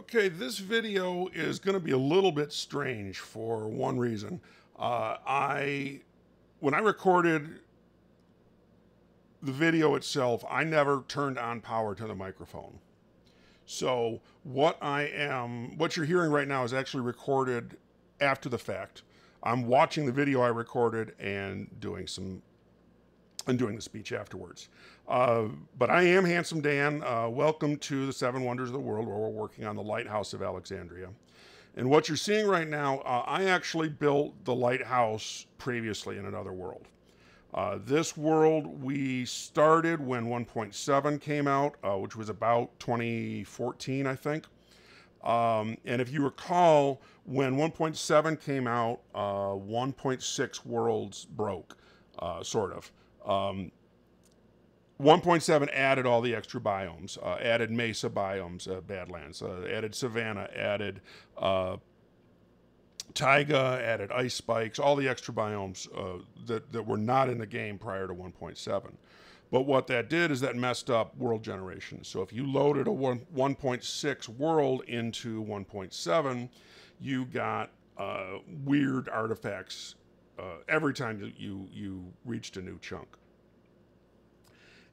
Okay, this video is going to be a little bit strange for one reason. When I recorded the video itself, I never turned on power to the microphone. So what you're hearing right now is actually recorded after the fact. I'm watching the video I recorded and doing the speech afterwards. But I am Handsome Dan. Welcome to the Seven Wonders of the World, where we're working on the Lighthouse of Alexandria. And what you're seeing right now, I actually built the lighthouse previously in another world. This world we started when 1.7 came out, which was about 2014, I think. And if you recall, when 1.7 came out, 1.6 worlds broke, sort of. 1.7 added all the extra biomes, added mesa biomes, badlands, added savanna, added taiga, added ice spikes, all the extra biomes that were not in the game prior to 1.7. But what that did is that messed up world generation. So if you loaded a 1.6 world into 1.7, you got weird artifacts every time that you reached a new chunk.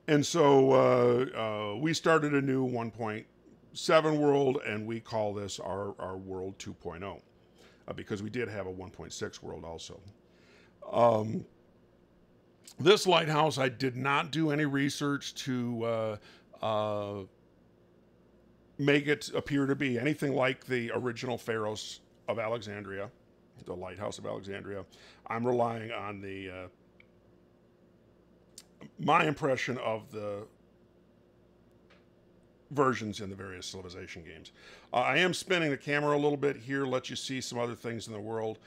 And so we started a new 1.7 world, and we call this our world 2.0 because we did have a 1.6 world also. This lighthouse, I did not do any research to make it appear to be anything like the original Pharos of Alexandria, the Lighthouse of Alexandria. I'm relying on my impression of the versions in the various civilization games. I am spinning the camera a little bit here, let you see some other things in the world.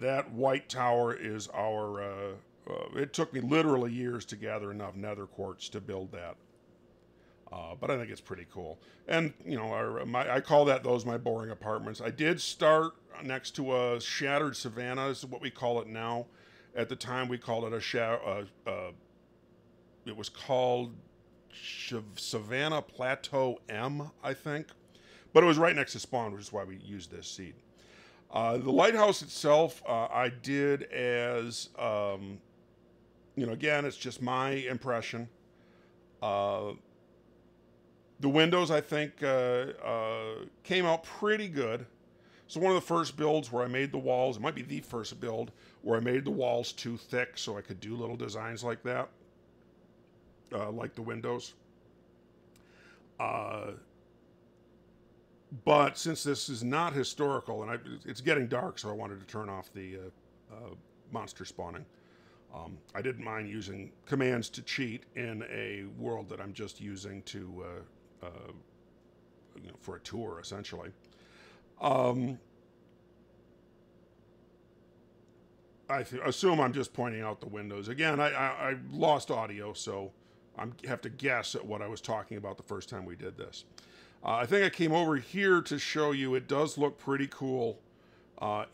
That white tower is our, it took me literally years to gather enough nether quartz to build that. But I think it's pretty cool. And, you know, I call those my boring apartments. I did start next to a shattered savanna, is what we call it now. At the time, we called it it was called Savannah Plateau M, I think. But it was right next to spawn, which is why we used this seed. The lighthouse itself, I did as, you know, again, it's just my impression. The windows, I think, came out pretty good. So one of the first builds where I made the walls, it might be the first build, where I made the walls too thick so I could do little designs like that. Like the windows. But since this is not historical, and it's getting dark, so I wanted to turn off the monster spawning. I didn't mind using commands to cheat in a world that I'm just using to, you know, for a tour, essentially. I assume I'm just pointing out the windows. Again, I lost audio, so I have to guess at what I was talking about the first time we did this. I think I came over here to show you it does look pretty cool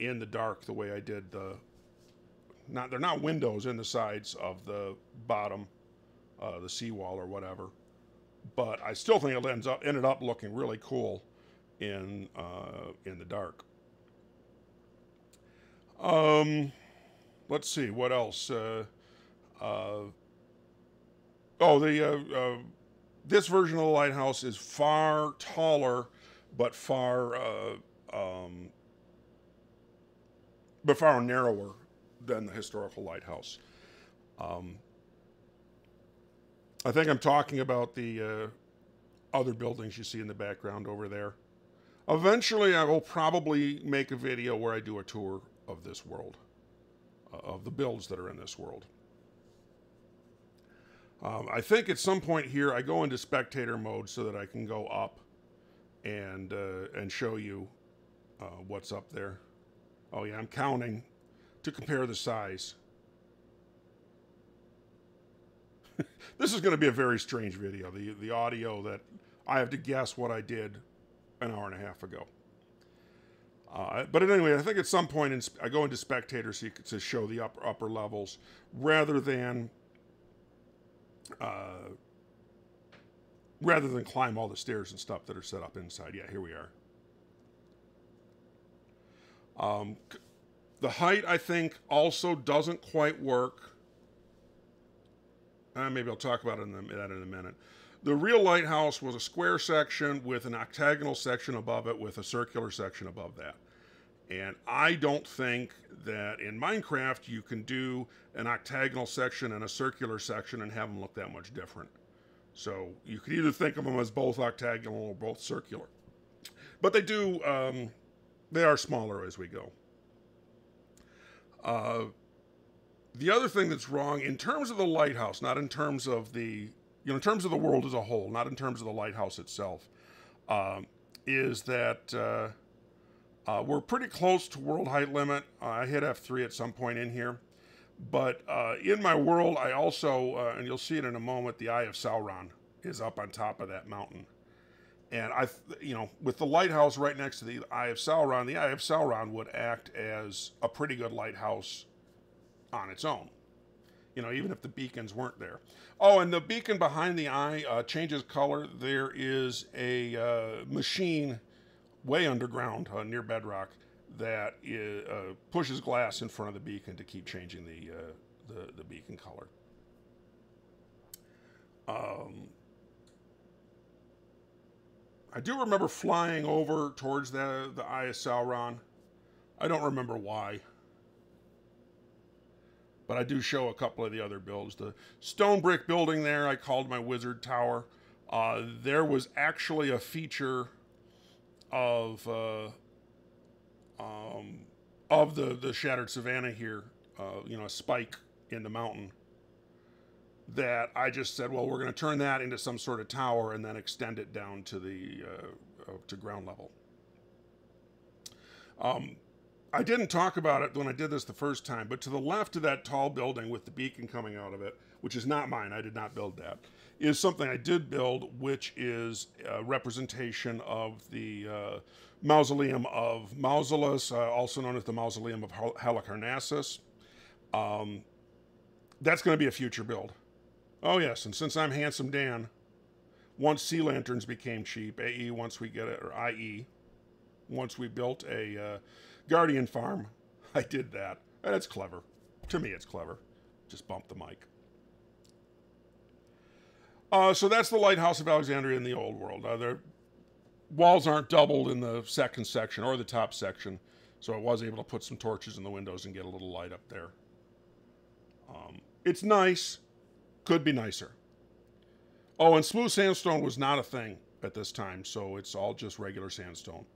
in the dark the way I did they're not windows in the sides of the bottom, the seawall or whatever, but I still think it ended up looking really cool in the dark. Let's see, what else? This version of the lighthouse is far taller, but far narrower than the historical lighthouse. I think I'm talking about the other buildings you see in the background over there. Eventually, I will probably make a video where I do a tour of this world, of the builds that are in this world. I think at some point here I go into spectator mode so that I can go up and show you what's up there. Oh yeah, I'm counting to compare the size. This is going to be a very strange video. The audio that I have to guess what I did an hour and a half ago. But anyway, I think at some point I go into spectator to show the upper levels rather than climb all the stairs and stuff that are set up inside. Yeah, here we are. The height, I think, also doesn't quite work. Maybe I'll talk about that in a minute. The real lighthouse was a square section with an octagonal section above it with a circular section above that. And I don't think that in Minecraft you can do an octagonal section and a circular section and have them look that much different. So you could either think of them as both octagonal or both circular. But they do, they are smaller as we go. The other thing that's wrong in terms of the lighthouse, not in terms of the, in terms of the world as a whole, not in terms of the lighthouse itself, is that we're pretty close to world height limit. I hit F3 at some point in here. But in my world, I also, and you'll see it in a moment, the Eye of Sauron is up on top of that mountain. And with the lighthouse right next to the Eye of Sauron would act as a pretty good lighthouse on its own. Even if the beacons weren't there. Oh, and the beacon behind the eye changes color. There is a machine way underground near bedrock that pushes glass in front of the beacon to keep changing the beacon color. I do remember flying over towards the Eye of Sauron. I don't remember why. But I do show a couple of the other builds. The stone brick building there I called my Wizard Tower. There was actually a feature of the Shattered Savannah here, a spike in the mountain, that I just said, well, we're going to turn that into some sort of tower and then extend it down to the to ground level. I didn't talk about it when I did this the first time, but to the left of that tall building with the beacon coming out of it, which is not mine, I did not build that, is something I did build, which is a representation of the mausoleum of Mausolus, also known as the mausoleum of Halicarnassus. That's going to be a future build. Oh yes, and since I'm Handsome Dan, once sea lanterns became cheap, AE once we get it, or IE, once we built a Guardian farm, I did that. And it's clever. To me, it's clever. Just bump the mic. So that's the Lighthouse of Alexandria in the old world. Their walls aren't doubled in the second section or the top section, so I was able to put some torches in the windows and get a little light up there. It's nice. Could be nicer. Oh, and smooth sandstone was not a thing at this time, so it's all just regular sandstone.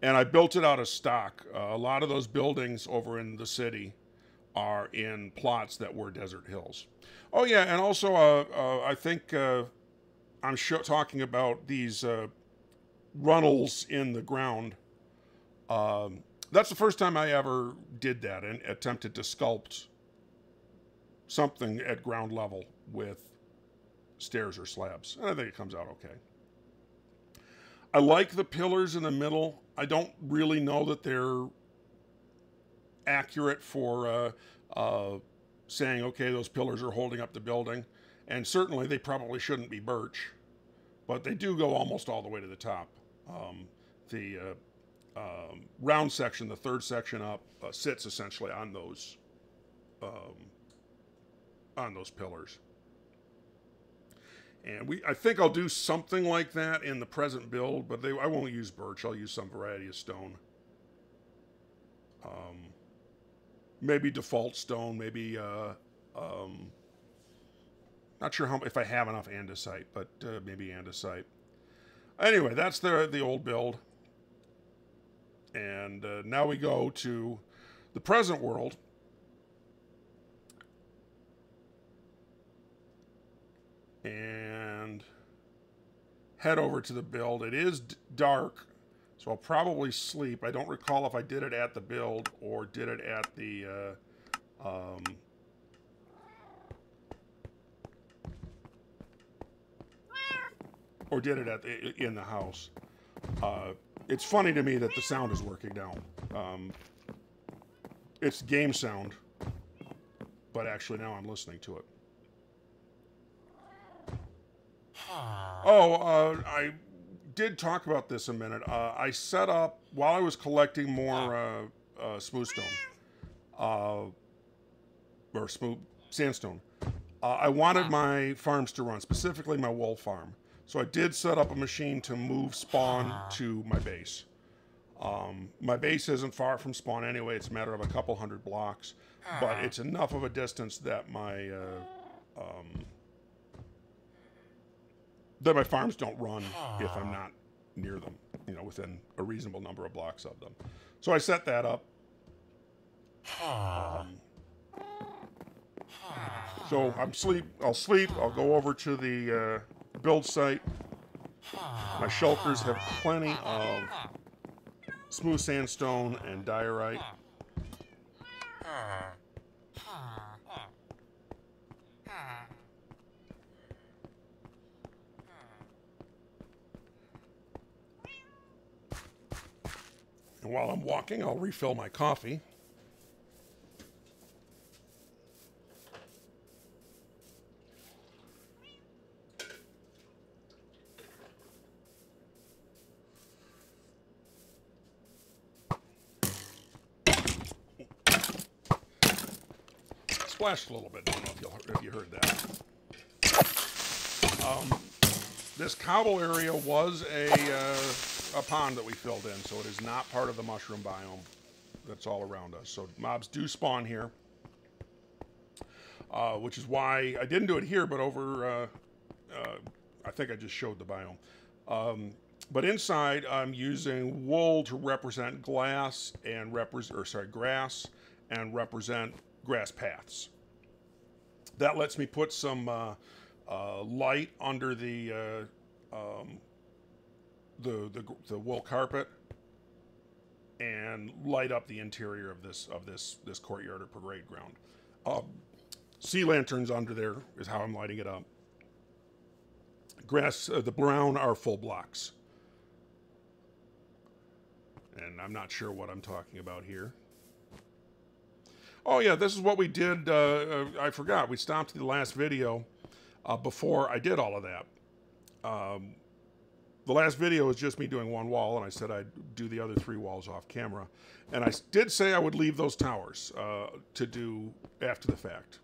And I built it out of stock. A lot of those buildings over in the city are in plots that were desert hills. Oh yeah, and also I think I'm talking about these runnels in the ground. That's the first time I ever did that and attempted to sculpt something at ground level with stairs or slabs. And I think it comes out okay. I like the pillars in the middle. I don't really know that they're accurate for saying, okay, those pillars are holding up the building. And certainly they probably shouldn't be birch, but they do go almost all the way to the top. The round section, the third section up, sits essentially on those pillars. And I think I'll do something like that in the present build, but I won't use birch. I'll use some variety of stone. Maybe default stone, maybe, not sure if I have enough andesite, but maybe andesite. Anyway, that's the old build. And now we go to the present world. And head over to the build. It is dark, so I'll probably sleep. I don't recall if I did it at the build or did it at the in the house. It's funny to me that the sound is working now. It's game sound, but actually now I'm listening to it. Oh, I did talk about this a minute. I set up, while I was collecting more smooth stone, or smooth sandstone. I wanted my farms to run, specifically my wool farm. So I did set up a machine to move spawn to my base. My base isn't far from spawn anyway. It's a matter of a couple hundred blocks, but it's enough of a distance that my farms don't run if I'm not near them, you know, within a reasonable number of blocks of them. So I set that up. So I'll sleep, I'll go over to the build site. My shulkers have plenty of smooth sandstone and diorite. And while I'm walking, I'll refill my coffee. Splashed a little bit. Don't know if you heard that. This cobble area was a pond that we filled in, so it is not part of the mushroom biome that's all around us. So mobs do spawn here, which is why I didn't do it here, but over, I think I just showed the biome. But inside, I'm using wool to represent grass and represent grass paths. That lets me put some light under the wool carpet and light up the interior of this courtyard or parade ground. Sea lanterns under there is how I'm lighting it up. Grass, the brown are full blocks. And I'm not sure what I'm talking about here. Oh yeah, this is what we did, I forgot, we stopped the last video before I did all of that. The last video was just me doing one wall, and I said I'd do the other 3 walls off camera. And I did say I would leave those towers to do after the fact.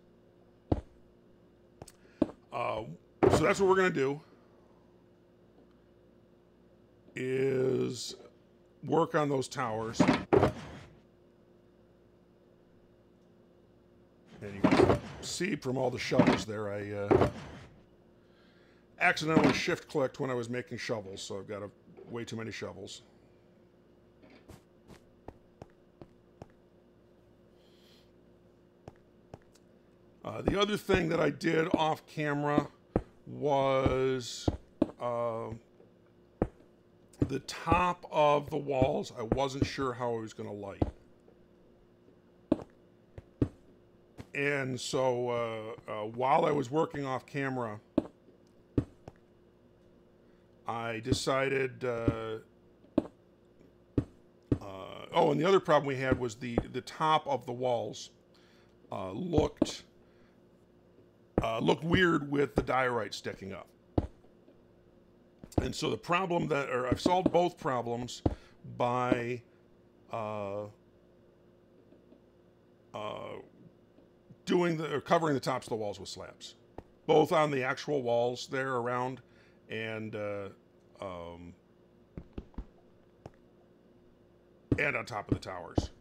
So that's what we're going to do, is work on those towers. And you can see from all the shovels there, I accidentally shift-clicked when I was making shovels, so I've got way too many shovels. The other thing that I did off camera was the top of the walls. I wasn't sure how I was going to light. And so while I was working off camera, I decided, oh, and the other problem we had was the top of the walls looked weird with the diorite sticking up. And so the problem I've solved both problems by covering the tops of the walls with slabs, both on the actual walls there around and on top of the towers.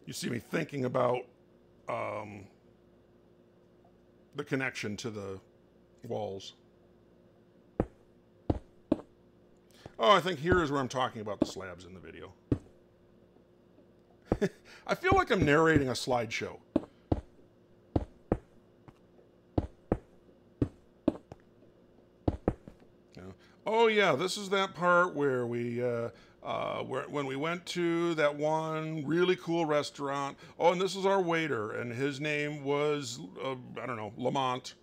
You see me thinking about the connection to the walls. Oh, I think here is where I'm talking about the slabs in the video. I feel like I'm narrating a slideshow. yeah, this is that part where when we went to that one really cool restaurant. Oh, and this is our waiter, and his name was I don't know, Lamont,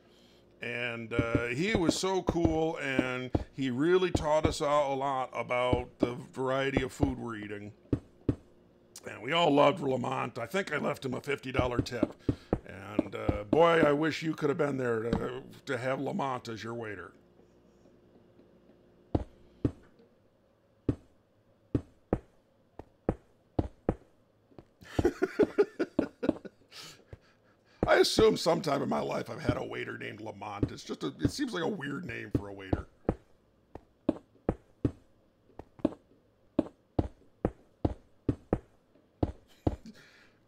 and he was so cool, and he really taught us all a lot about the variety of food we're eating. And we all loved Lamont. I think I left him a $50 tip. And boy, I wish you could have been there to have Lamont as your waiter. I assume sometime in my life I've had a waiter named Lamont. It seems like a weird name for a waiter.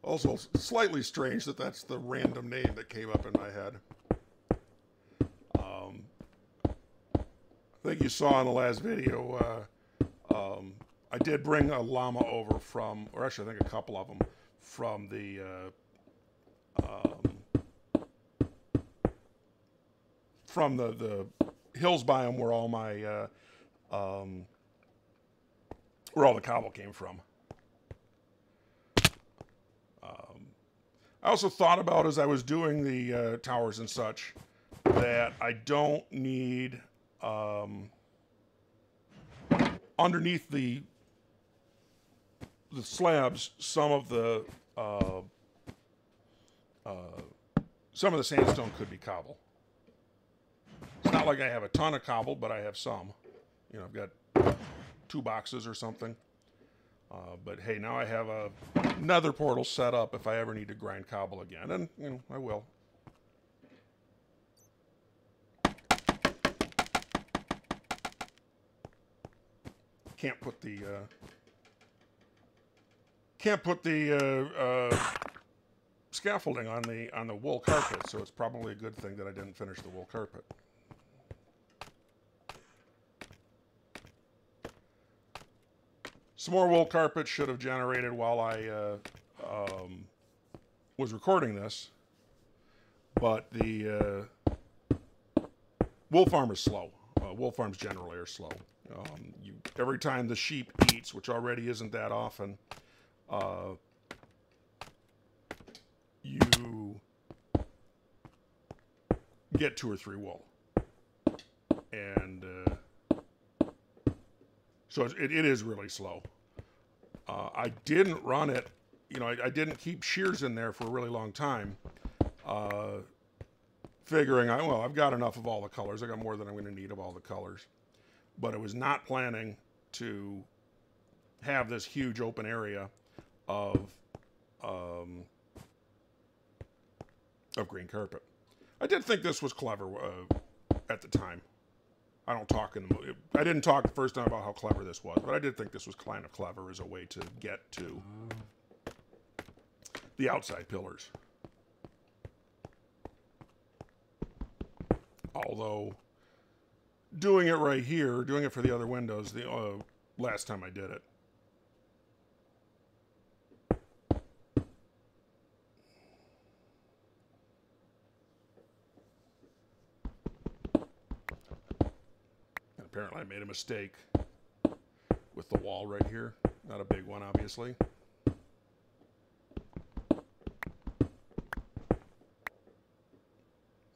Also, slightly strange that that's the random name that came up in my head. I think you saw in the last video, I did bring a llama over or actually I think a couple of them, from the hills biome where all my where all the cobble came from. I also thought about, as I was doing the towers and such, that I don't need underneath the slabs some of the sandstone could be cobble. It's not like I have a ton of cobble, but I have some. You know, I've got 2 boxes or something. But hey, now I have another portal set up if I ever need to grind cobble again, and you know, I will. Can't put the scaffolding on the wool carpet, so it's probably a good thing that I didn't finish the wool carpet. Some more wool carpet should have generated while I was recording this, but the wool farm is slow. Wool farms generally are slow. Every time the sheep eats, which already isn't that often, you get 2 or 3 wool. And so it is really slow. I didn't run it, you know, I didn't keep shears in there for a really long time, figuring, well, I've got enough of all the colors. I got more than I'm going to need of all the colors. But I was not planning to have this huge open area of green carpet. I did think this was clever at the time. I didn't talk the first time about how clever this was, but I did think this was kind of clever as a way to get to the outside pillars. Although, doing it right here, doing it for the other windows, the last time I did it, apparently I made a mistake with the wall right here. Not a big one, obviously.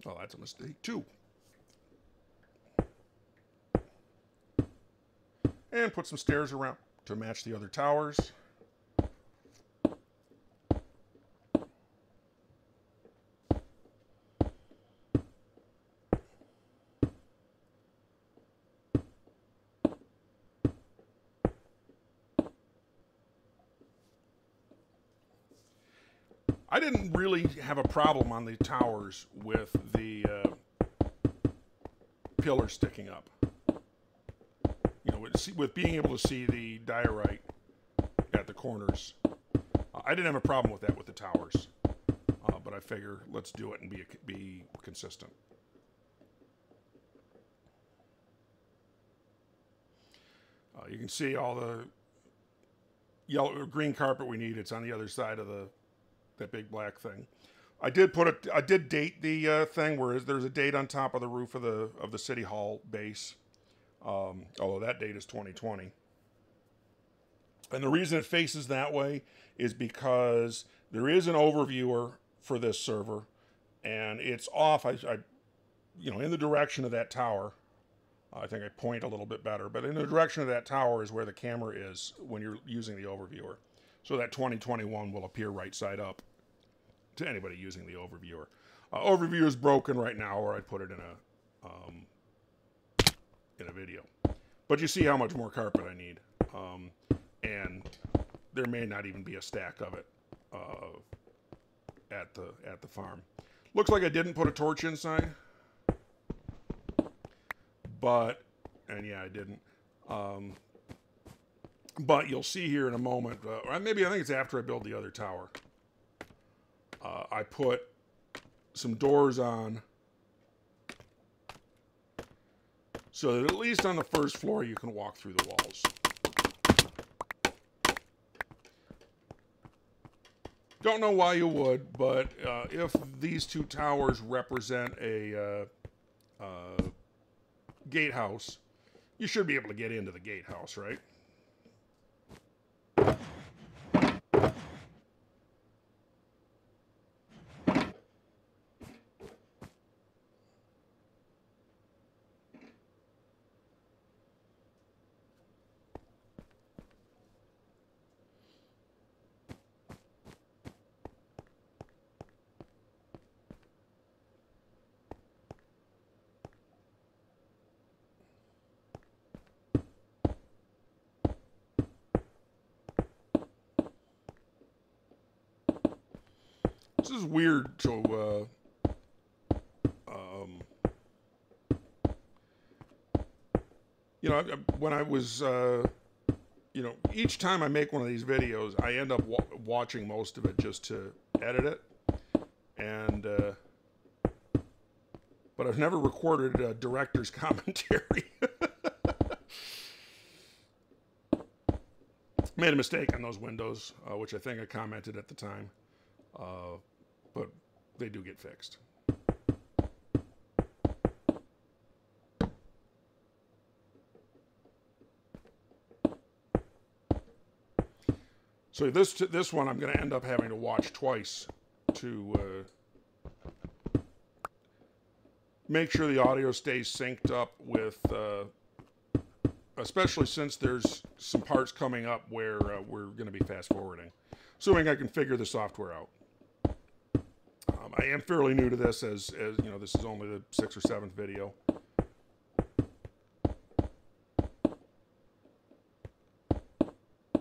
Oh, that's a mistake too. And put some stairs around to match the other towers. I didn't really have a problem on the towers with the pillars sticking up. You know, with being able to see the diorite at the corners. I didn't have a problem with that with the towers. But I figure let's do it and be consistent. You can see all the yellow or green carpet we need. It's on the other side of that big black thing. I did date the thing where there's a date on top of the roof of the city hall base. although that date is 2020. And the reason it faces that way is because there is an overviewer for this server, and it's off. In the direction of that tower. I think I point a little bit better, but in the direction of that tower is where the camera is when you're using the overviewer. So that 2021 will appear right side up to anybody using the overviewer. Overview is broken right now, or I'd put it in a video. But you see how much more carpet I need, and there may not even be a stack of it at the farm. Looks like I didn't put a torch inside. And yeah, I didn't. But you'll see here in a moment, or maybe I think it's after I build the other tower. I put some doors on so that at least on the first floor you can walk through the walls. Don't know why you would, but if these two towers represent a gatehouse, you should be able to get into the gatehouse, right? This is weird to, when I was, each time I make one of these videos, I end up watching most of it just to edit it. And, but I've never recorded a director's commentary. Made a mistake on those windows, which I think I commented at the time. But they do get fixed. So this one I'm going to end up having to watch twice to make sure the audio stays synced up with, especially since there's some parts coming up where we're going to be fast forwarding. Assuming I can figure the software out. I am fairly new to this, as this is only the 6th or 7th video.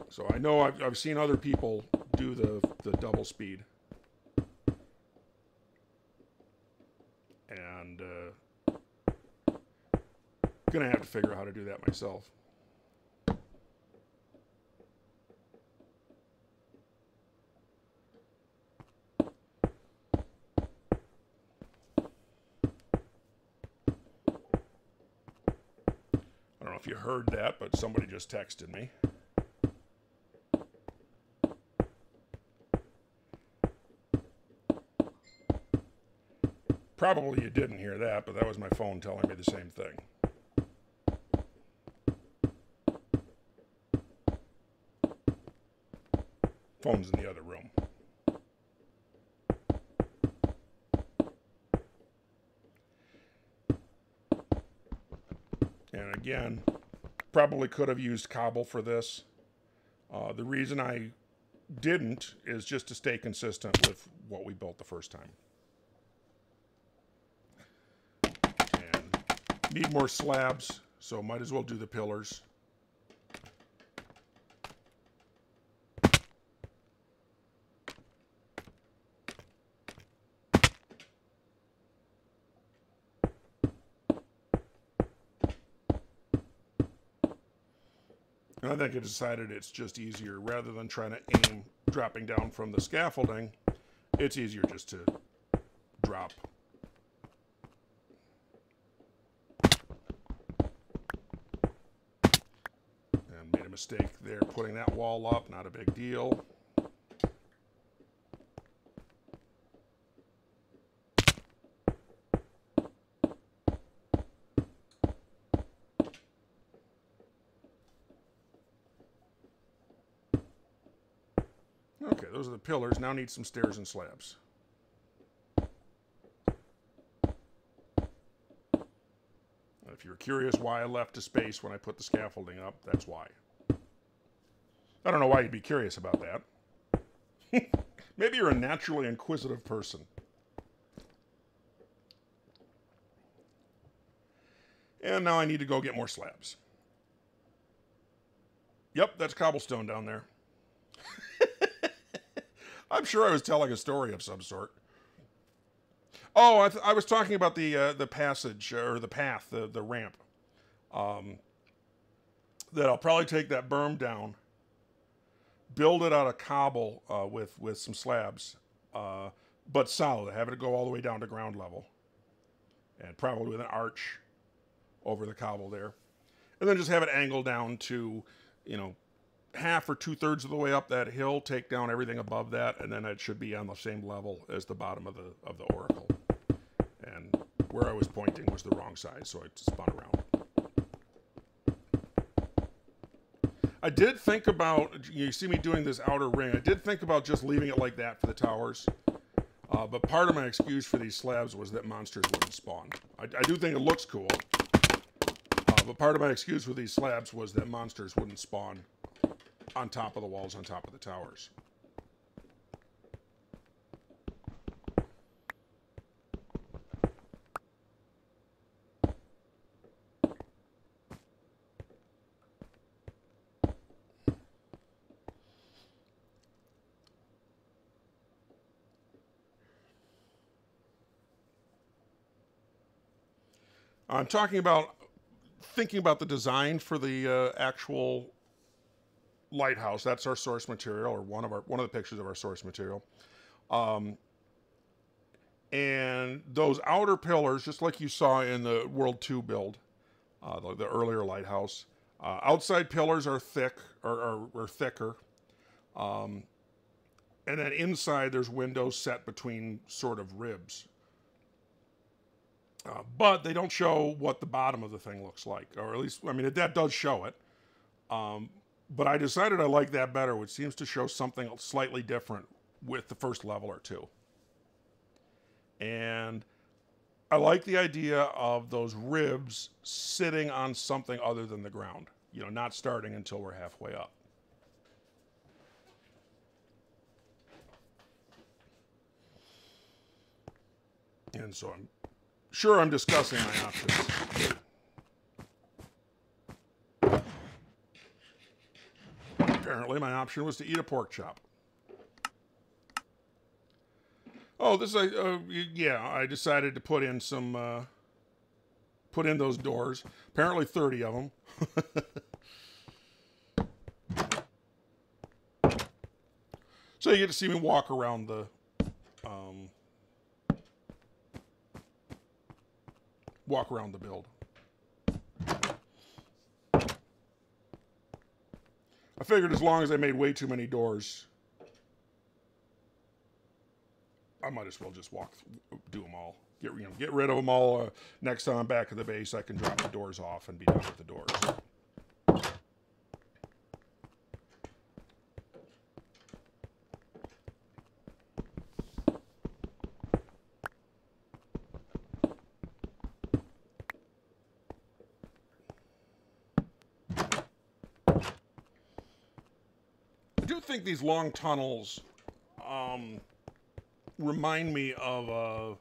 So I know I've seen other people do the double speed, and gonna have to figure out how to do that myself. I don't know if you heard that, but somebody just texted me. Probably you didn't hear that, but that was my phone telling me the same thing. Phone's in the other room. And again, probably could have used cobble for this. The reason I didn't is just to stay consistent with what we built the first time. And need more slabs, so might as well do the pillars. And I think I decided it's just easier, rather than trying to aim dropping down from the scaffolding, it's easier just to drop. And made a mistake there putting that wall up, not a big deal. Okay, those are the pillars. Now need some stairs and slabs. If you're curious why I left a space when I put the scaffolding up, that's why. I don't know why you'd be curious about that. Maybe you're a naturally inquisitive person. And now I need to go get more slabs. Yep, that's cobblestone down there. I'm sure I was telling a story of some sort. Oh, I was talking about the passage, or the path, the ramp. That I'll probably take that berm down, build it out of cobble with some slabs, but solid. Have it go all the way down to ground level. And probably with an arch over the cobble there. And then just have it angled down to, you know, half or 2/3 of the way up that hill, take down everything above that, and then it should be on the same level as the bottom of the oracle. And where I was pointing was the wrong side, so I spun around. I did think about, you see me doing this outer ring, I did think about just leaving it like that for the towers. But part of my excuse for these slabs was that monsters wouldn't spawn. I do think it looks cool. But part of my excuse with these slabs was that monsters wouldn't spawn on top of the walls, on top of the towers. I'm thinking about the design for the actual lighthouse. That's our source material, or one of the pictures of our source material. And those outer pillars, just like you saw in the World 2 build, the earlier lighthouse, outside pillars are thick or thicker. And then inside there's windows set between sort of ribs. But they don't show what the bottom of the thing looks like, or at least, I mean, that does show it. But I decided I like that better, which seems to show something slightly different with the first level or two. And I like the idea of those ribs sitting on something other than the ground, you know, not starting until we're halfway up. And so I'm sure I'm discussing my options. Apparently my option was to eat a pork chop. Oh, this yeah, I decided to put in some, put in those doors. Apparently 30 of them. So you get to see me walk around the, build. I figured as long as I made way too many doors, I might as well just do them all. Get rid of them all. Next time I'm back at the base, I can drop the doors off and be done with the doors. I do think these long tunnels remind me of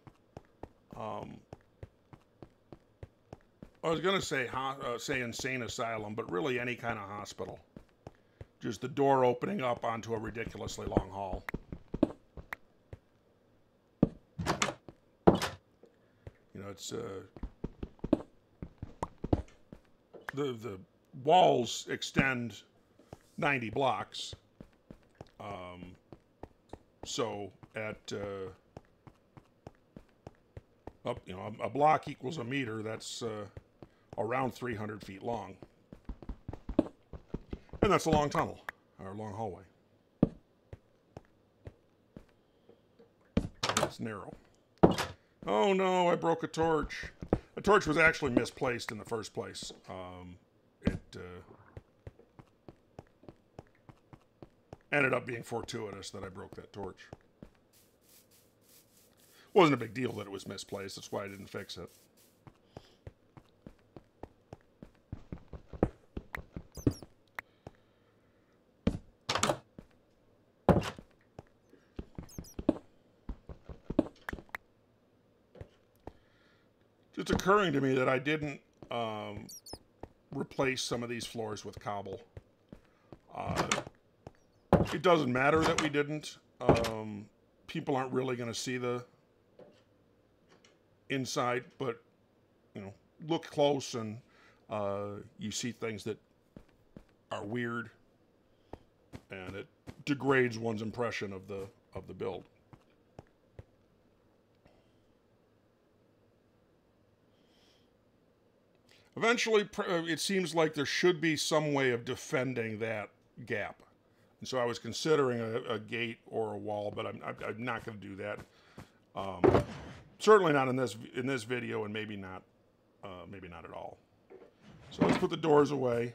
I was going to say insane asylum, but really any kind of hospital. Just the door opening up onto a ridiculously long hall. You know, it's the walls extend 90 blocks. So at you know, a block equals a meter. That's around 300 feet long, and that's a long tunnel or a long hallway. It's narrow. Oh no! I broke a torch. The torch was actually misplaced in the first place. Ended up being fortuitous that I broke that torch. Wasn't a big deal that it was misplaced. That's why I didn't fix it. It's occurring to me that I didn't replace some of these floors with cobble. It doesn't matter that we didn't. People aren't really going to see the inside, but you know, look close and you see things that are weird, and it degrades one's impression of the build. Eventually, it seems like there should be some way of defending that gap. And so I was considering a gate or a wall, but I'm not going to do that. Certainly not in this video, and maybe not at all. So let's put the doors away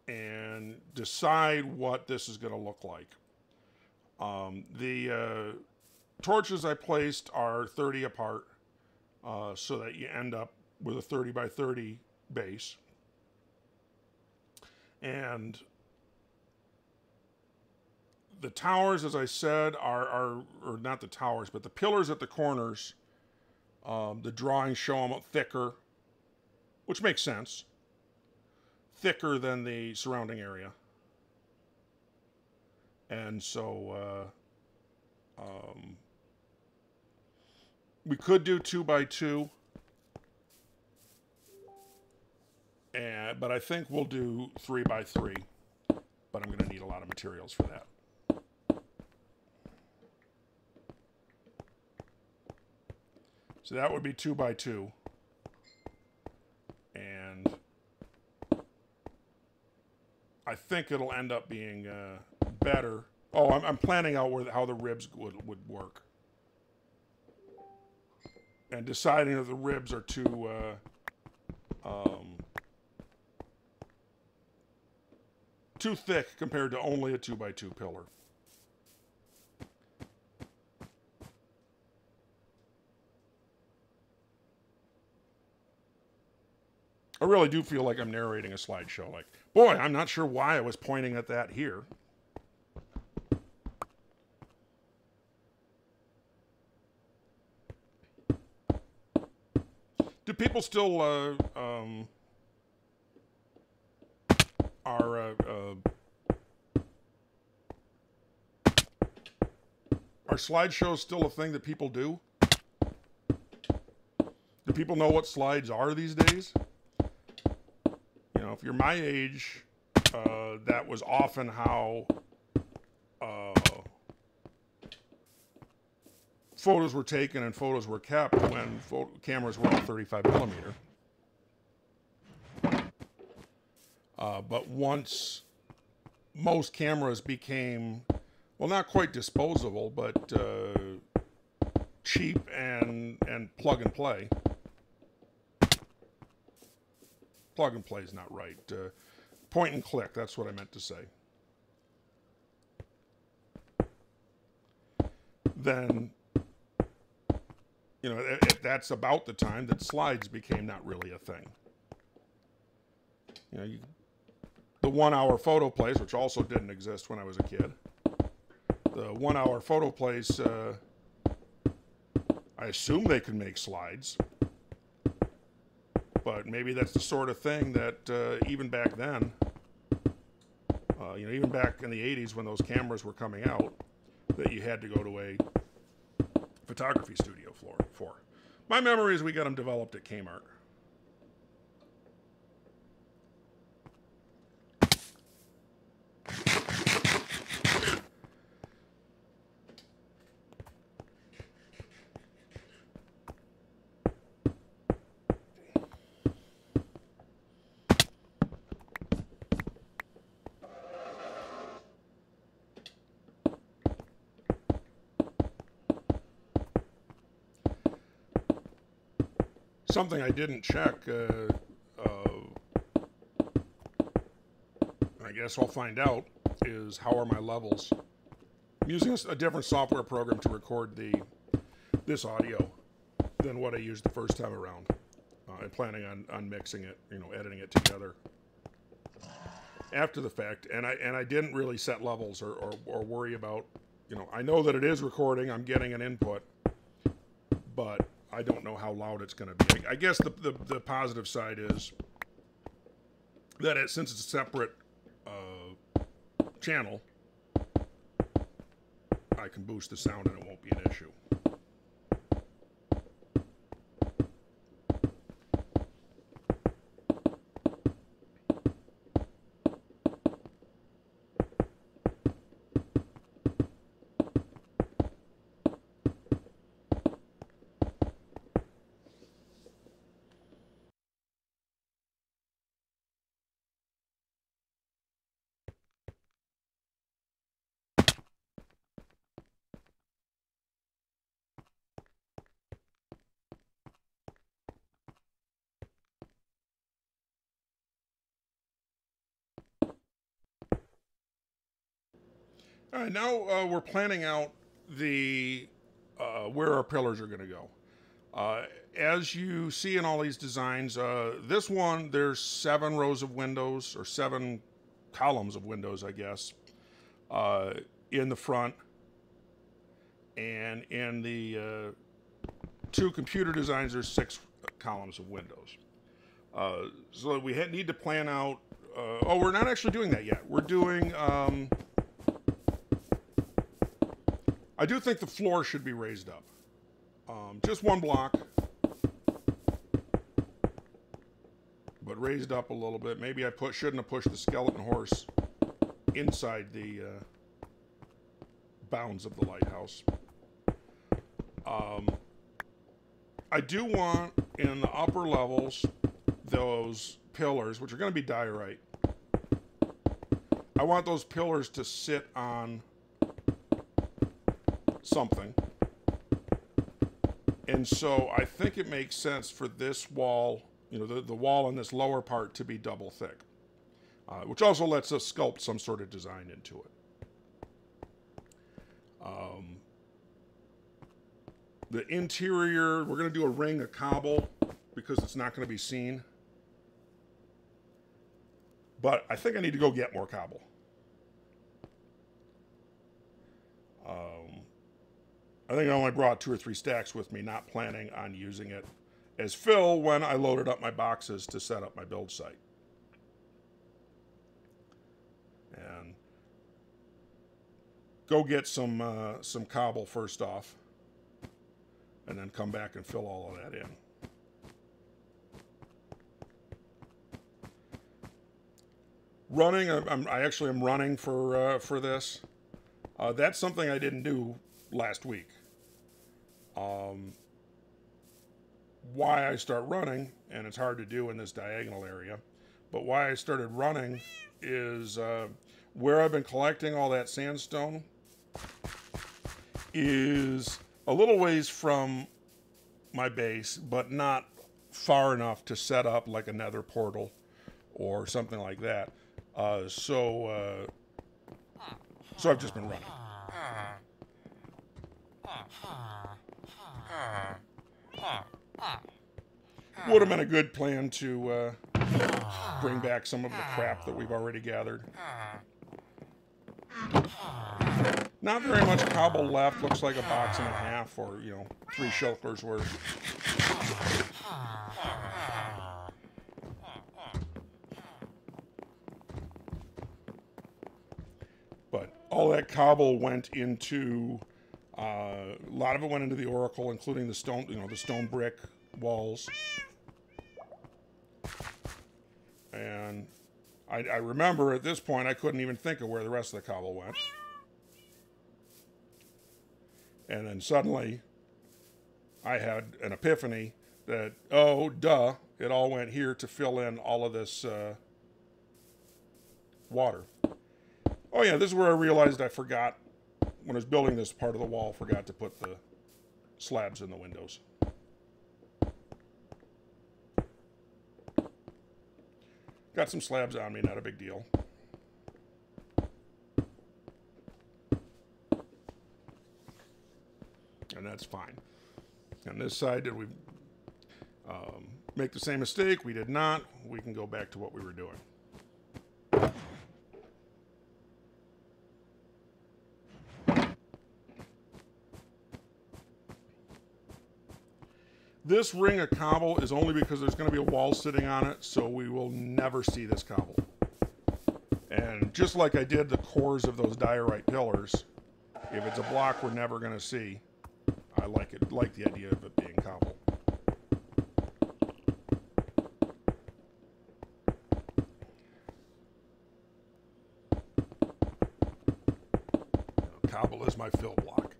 and decide what this is going to look like. The torches I placed are 30 apart. So that you end up with a 30 by 30 base. And the towers, as I said, or not the towers, but the pillars at the corners, the drawings show them thicker, which makes sense, thicker than the surrounding area. And so we could do 2 by 2, but I think we'll do 3 by 3. But I'm going to need a lot of materials for that. So that would be 2 by 2, and I think it'll end up being better. Oh, I'm planning out how the ribs would work. And deciding that the ribs are too thick compared to only a 2 by 2 pillar. I really do feel like I'm narrating a slideshow. Like, boy, I'm not sure why I was pointing at that here. Do people still are slideshows still a thing that people do? Do people know what slides are these days? You know, if you're my age, that was often how photos were taken and photos were kept when cameras were all 35 millimeter. But once most cameras became, well, not quite disposable, but cheap and plug and play. Plug and play is not right. Point and click, that's what I meant to say. Then, you know, that's about the time that slides became not really a thing. You know, the 1 hour photo plays, which also didn't exist when I was a kid. The 1 hour photo plays, I assume they could make slides. But maybe that's the sort of thing that even back then, you know, even back in the 80s when those cameras were coming out, that you had to go to a photography studio for. My memory is we got them developed at Kmart. Something I didn't check, I guess I'll find out is how are my levels. I'm using a different software program to record this audio than what I used the first time around. I'm planning on mixing it, editing it together after the fact. And I didn't really set levels or worry about, I know that it is recording. I'm getting an input, but I don't know how loud it's going to be. I guess the positive side is that since it's a separate channel, I can boost the sound and it won't be an issue. All right, now we're planning out where our pillars are going to go. As you see in all these designs, this one, there's 7 rows of windows, or 7 columns of windows, I guess, in the front. And in the 2 computer designs, there's 6 columns of windows. So we need to plan out, we're not actually doing that yet. We're doing, I do think the floor should be raised up. Just 1 block, but raised up a little bit. Maybe I shouldn't have pushed the skeleton horse inside the bounds of the lighthouse. I do want, in the upper levels, those pillars, which are going to be diorite. I want those pillars to sit on something. And so I think it makes sense for this wall, the wall in this lower part to be double thick, which also lets us sculpt some sort of design into it. The interior, we're going to do a ring of cobble because it's not going to be seen. But I think I need to go get more cobble. I think I only brought 2 or 3 stacks with me, not planning on using it as fill when I loaded up my boxes to set up my build site. And go get some cobble first off, and then come back and fill all of that in. Running, I actually am running for this. That's something I didn't do last week. Why I start running, and it's hard to do in this diagonal area, but why I started running is where I've been collecting all that sandstone is a little ways from my base, but not far enough to set up like a nether portal or something like that. So I've just been running. Would have been a good plan to bring back some of the crap that we've already gathered. Not very much cobble left. Looks like a box and a half, or 3 shulkers worth. But all that cobble went into, a lot of it went into the oracle, including the stone, the stone brick walls. And I remember at this point I couldn't even think of where the rest of the cobble went. And then suddenly I had an epiphany that, oh, duh, it all went here to fill in all of this water. Oh yeah, this is where I realized I forgot, when I was building this part of the wall, forgot to put the slabs in the windows. Got some slabs on me, not a big deal. and that's fine. On this side, did we make the same mistake? We did not. We can go back to what we were doing. This ring of cobble is only because there's going to be a wall sitting on it, so we will never see this cobble. And just like I did the cores of those diorite pillars, if it's a block we're never going to see, I like the idea of it being cobble. Cobble is my fill block.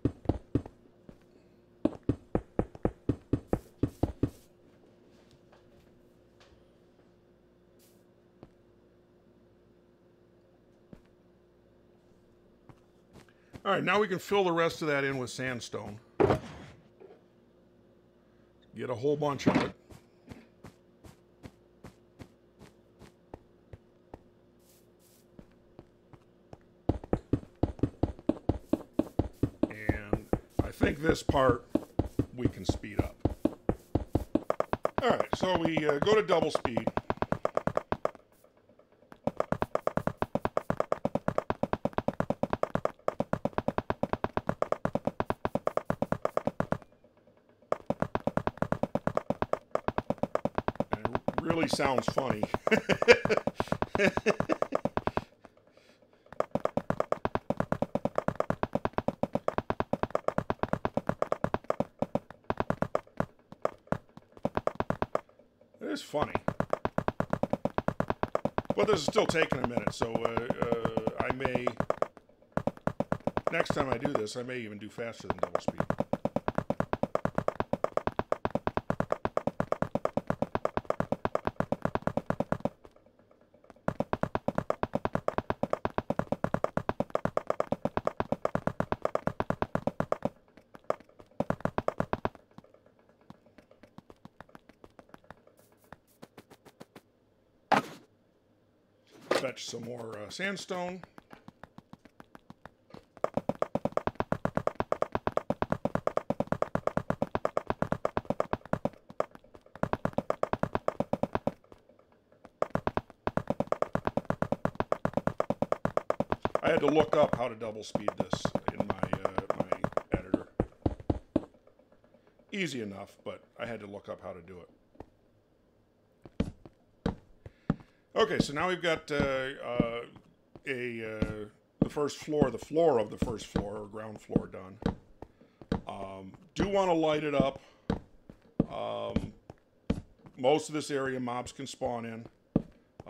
All right, now we can fill the rest of that in with sandstone. Get a whole bunch of it. And I think this part we can speed up. All right, so we go to double speed. Really sounds funny. It is funny. But this is still taking a minute, so I may, next time I do this, I may even do faster than double speed. Fetch some more sandstone. I had to look up how to double speed this in my editor. Easy enough, but I had to look up how to do it. Okay, so now we've got the first floor, the floor of the first floor, or ground floor done. Do want to light it up. Most of this area mobs can spawn in.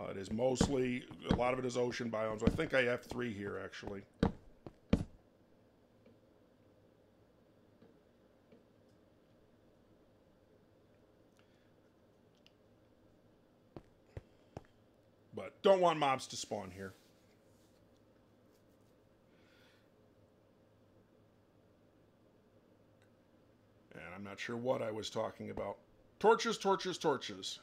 It is mostly, a lot of it is ocean biomes. I think I have 3 here, actually. But don't want mobs to spawn here. And I'm not sure what I was talking about. Torches, torches, torches.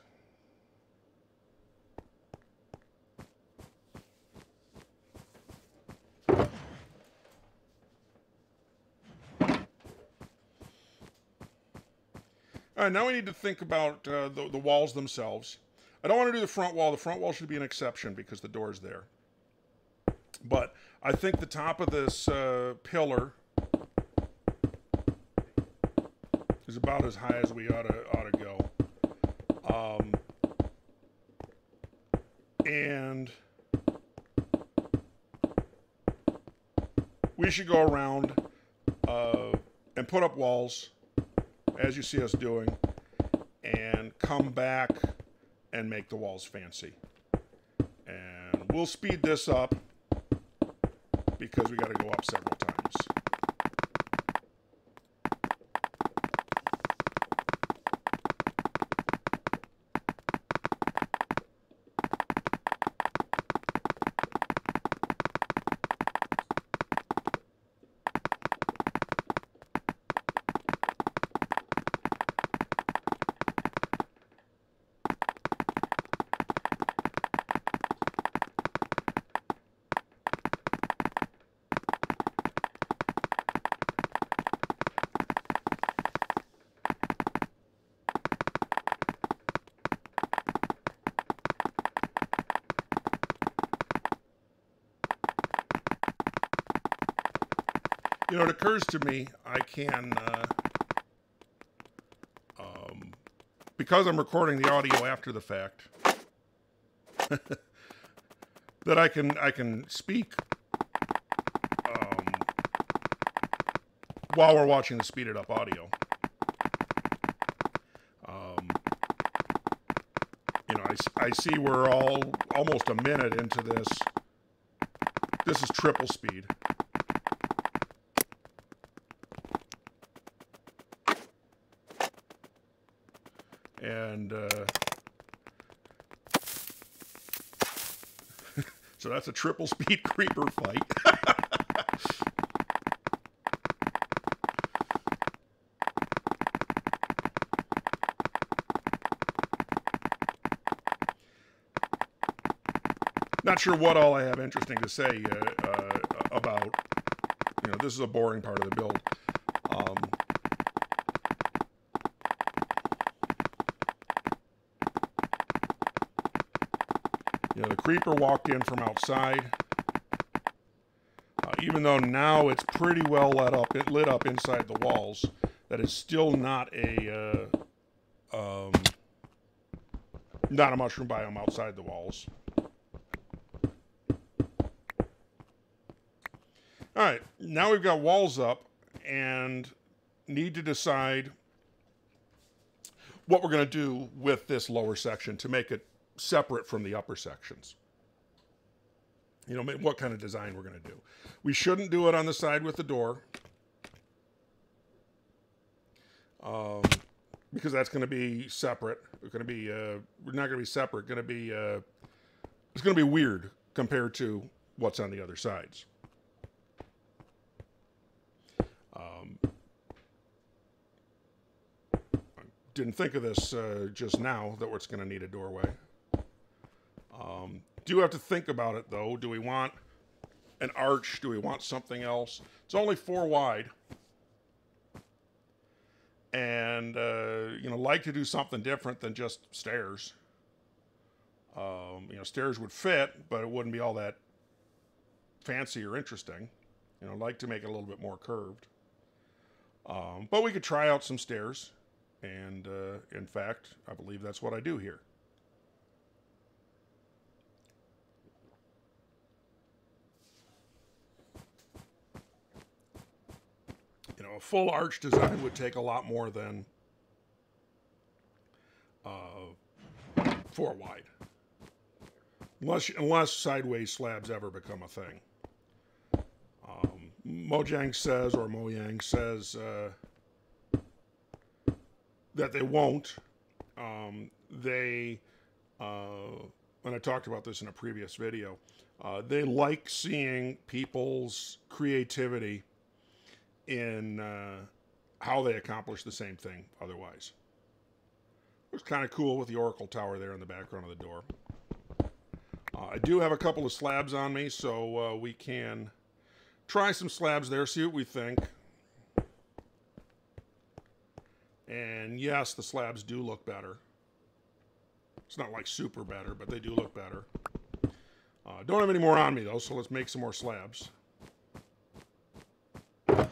All right, now we need to think about the walls themselves. I don't want to do the front wall. The front wall should be an exception because the door's there. But I think the top of this pillar is about as high as we ought to go. And we should go around and put up walls, as you see us doing, and come back and make the walls fancy. And we'll speed this up because we got to go up several times. You know, it occurs to me I can, because I'm recording the audio after the fact, that I can speak while we're watching the speeded up audio. You know, I see we're almost a minute into this. This is triple speed. And so that's a triple speed creeper fight. Not sure what all I have interesting to say about, you know, this is a boring part of the build. You know, the creeper walked in from outside. Even though now it's pretty well lit up inside the walls, that is still not a mushroom biome outside the walls. All right, now we've got walls up and need to decide what we're going to do with this lower section to make it separate from the upper sections. You know, what kind of design we're going to do. We shouldn't do it on the side with the door, because that's going to be separate. It's going to be we're not going to be separate. Going to be it's going to be weird compared to what's on the other sides. I didn't think of this just now that it's going to need a doorway. Do have to think about it though. Do we want an arch? Do we want something else? It's only 4 wide. And, you know, like to do something different than just stairs. You know, stairs would fit, but it wouldn't be all that fancy or interesting. You know, like to make it a little bit more curved. But we could try out some stairs. And, in fact, I believe that's what I do here. You know, a full arch design would take a lot more than 4 wide. Unless sideways slabs ever become a thing. Mojang says, or Mojang says, that they won't. And I talked about this in a previous video, they like seeing people's creativity in how they accomplish the same thing otherwise. Looks kind of cool with the Oracle Tower there in the background of the door. I do have a couple of slabs on me, so we can try some slabs there, see what we think. And yes, the slabs do look better. It's not like super better, but they do look better. Don't have any more on me though, so let's make some more slabs. If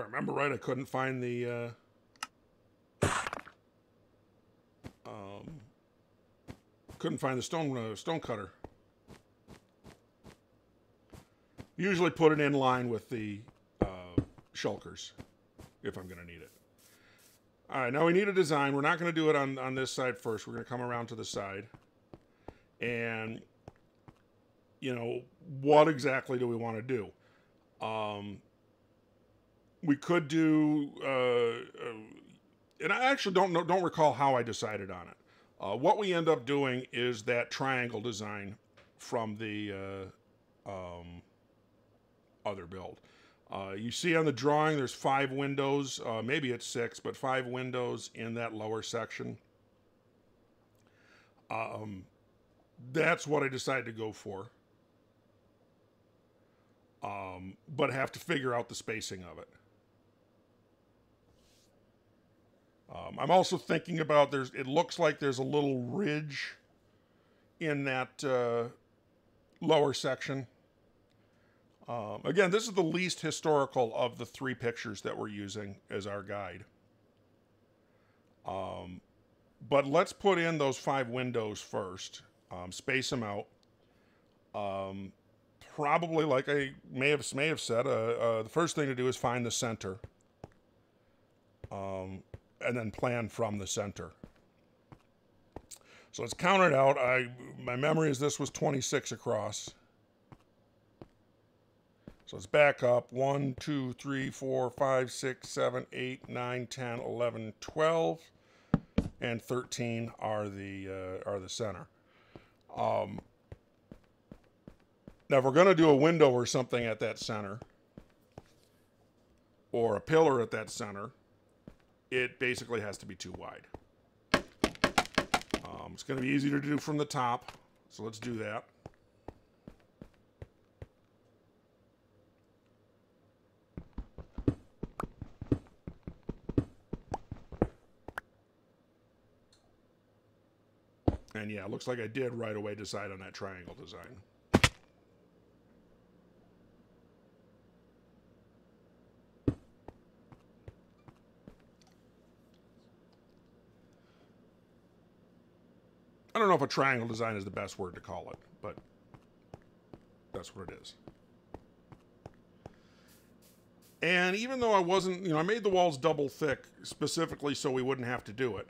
I remember right, I couldn't find the stone cutter. Usually put it in line with the shulkers if I'm going to need it. All right, now we need a design. We're not going to do it on this side first. We're going to come around to the side. And, you know, what exactly do we want to do? We could do, and I actually don't recall how I decided on it. What we end up doing is that triangle design from the other build. You see on the drawing there's 5 windows, maybe it's 6, but 5 windows in that lower section. That's what I decided to go for. But have to figure out the spacing of it. I'm also thinking about it looks like there's a little ridge in that lower section. Again, this is the least historical of the 3 pictures that we're using as our guide. But let's put in those 5 windows first. Space them out. Probably, like I may have said, the first thing to do is find the center. And then plan from the center. So let's count it out. My memory is this was 26 across. So let's back up. 1, 2, 3, 4, 5, 6, 7, 8, 9, 10, 11, 12, and 13 are the center. Now, if we're going to do a window or something at that center, or a pillar at that center, it basically has to be too wide. It's going to be easier to do from the top, so let's do that. And yeah, it looks like I did right away decide on that triangle design. I don't know if a triangle design is the best word to call it, but that's what it is. And even though I wasn't, I made the walls double thick specifically so we wouldn't have to do it.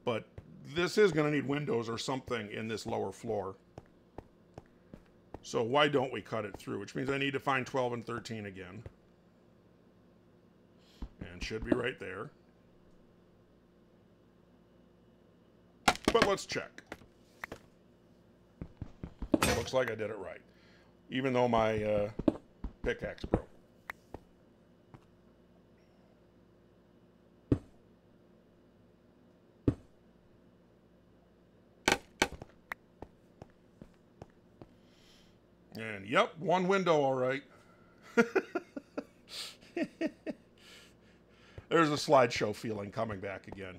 But this is going to need windows or something in this lower floor. So why don't we cut it through? Which means I need to find 12 and 13 again. And should be right there. But let's check. Looks like I did it right. Even though my pickaxe broke. And yep, one window, all right. There's a slideshow feeling coming back again.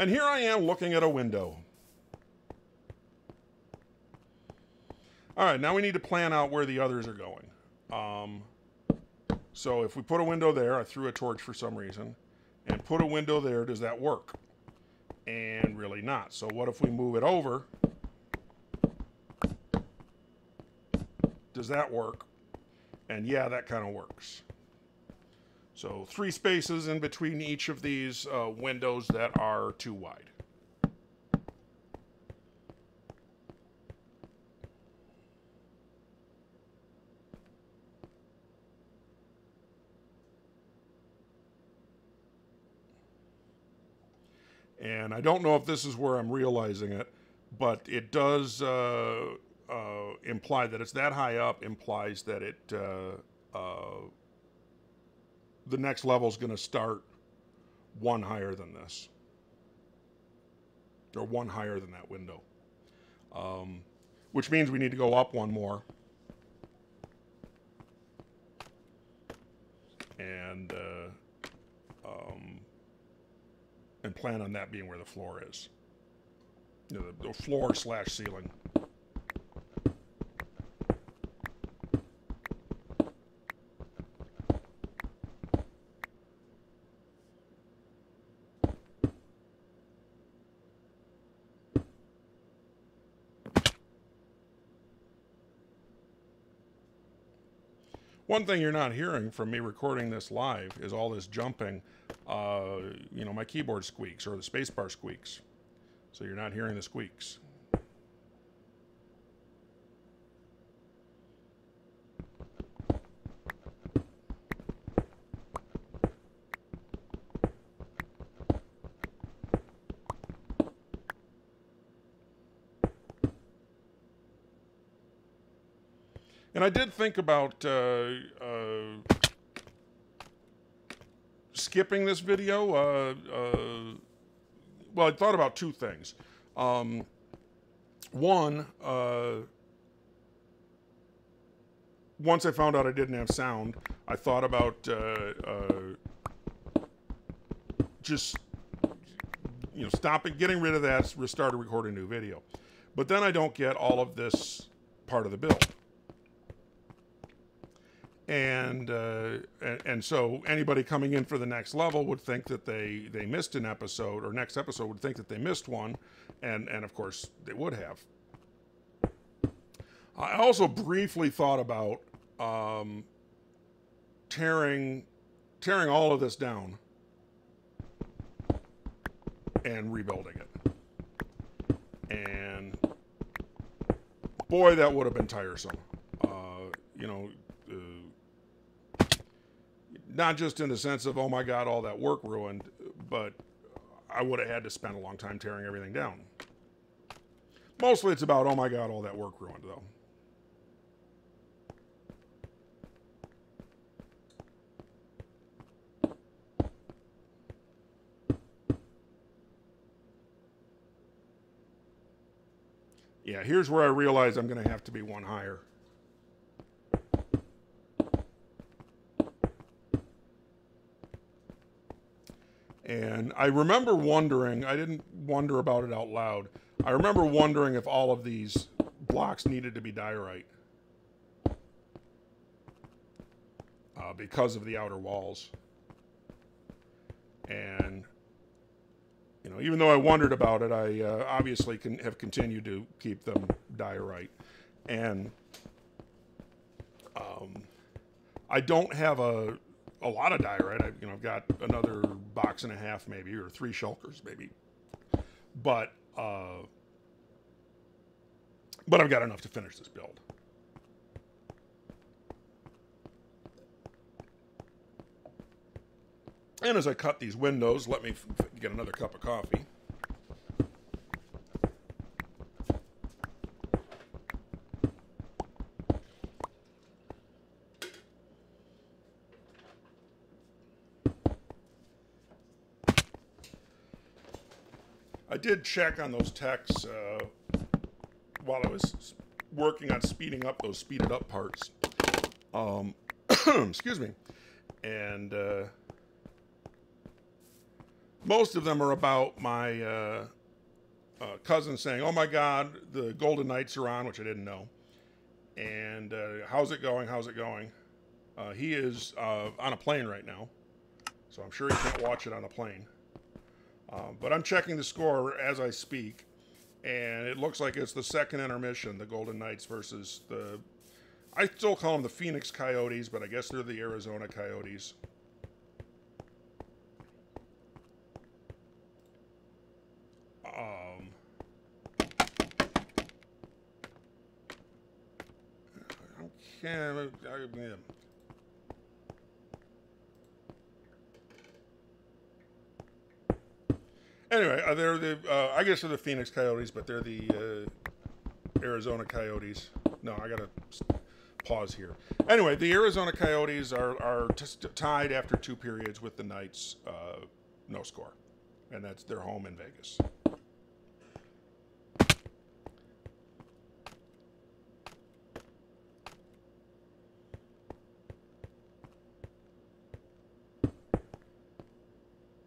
And here I am looking at a window. All right, now we need to plan out where the others are going. So if we put a window there, I threw a torch for some reason, and put a window there, does that work? And really not. So what if we move it over? Does that work? And yeah, that kind of works. So 3 spaces in between each of these windows that are too wide. And I don't know if this is where I'm realizing it, but it does imply that it's that high up, implies that it the next level is going to start one higher than this, or one higher than that window, which means we need to go up one more, and plan on that being where the floor is, the floor / ceiling. One thing you're not hearing from me recording this live is all this jumping. My keyboard squeaks or the spacebar squeaks. So you're not hearing the squeaks. And I did think about skipping this video. Well, I thought about 2 things. One, once I found out I didn't have sound, I thought about just, stop it, getting rid of that, restart and record a new video. But then I don't get all of this part of the build. And so anybody coming in for the next level would think that they missed an episode, or next episode would think that they missed one, and of course they would have. I also briefly thought about tearing all of this down and rebuilding it. And boy, that would have been tiresome. Not just in the sense of, oh my God, all that work ruined, but I would have had to spend a long time tearing everything down. Mostly it's about, oh my God, all that work ruined, though. Yeah, here's where I realize I'm going to have to be one higher. And I remember wondering, I didn't wonder about it out loud, I remember wondering if all of these blocks needed to be diorite. Because of the outer walls. And, even though I wondered about it, I obviously have continued to keep them diorite. And I don't have a lot of diorite. I've got another box and a half maybe, or 3 shulkers maybe. But I've got enough to finish this build. And as I cut these windows, let me get another cup of coffee. I did check on those techs while I was working on speeding up those speeded up parts. Excuse me. And most of them are about my cousin saying, oh my God, the Golden Knights are on, which I didn't know. And how's it going? How's it going? He is on a plane right now, so I'm sure he can't watch it on a plane. But I'm checking the score as I speak, and it looks like it's the second intermission, the Golden Knights versus I still call them the Phoenix Coyotes, but I guess they're the Arizona Coyotes. Anyway, I guess they're the Phoenix Coyotes, but they're the Arizona Coyotes. No, I gotta pause here. Anyway, the Arizona Coyotes are tied after 2 periods with the Knights, no score, and that's their home in Vegas.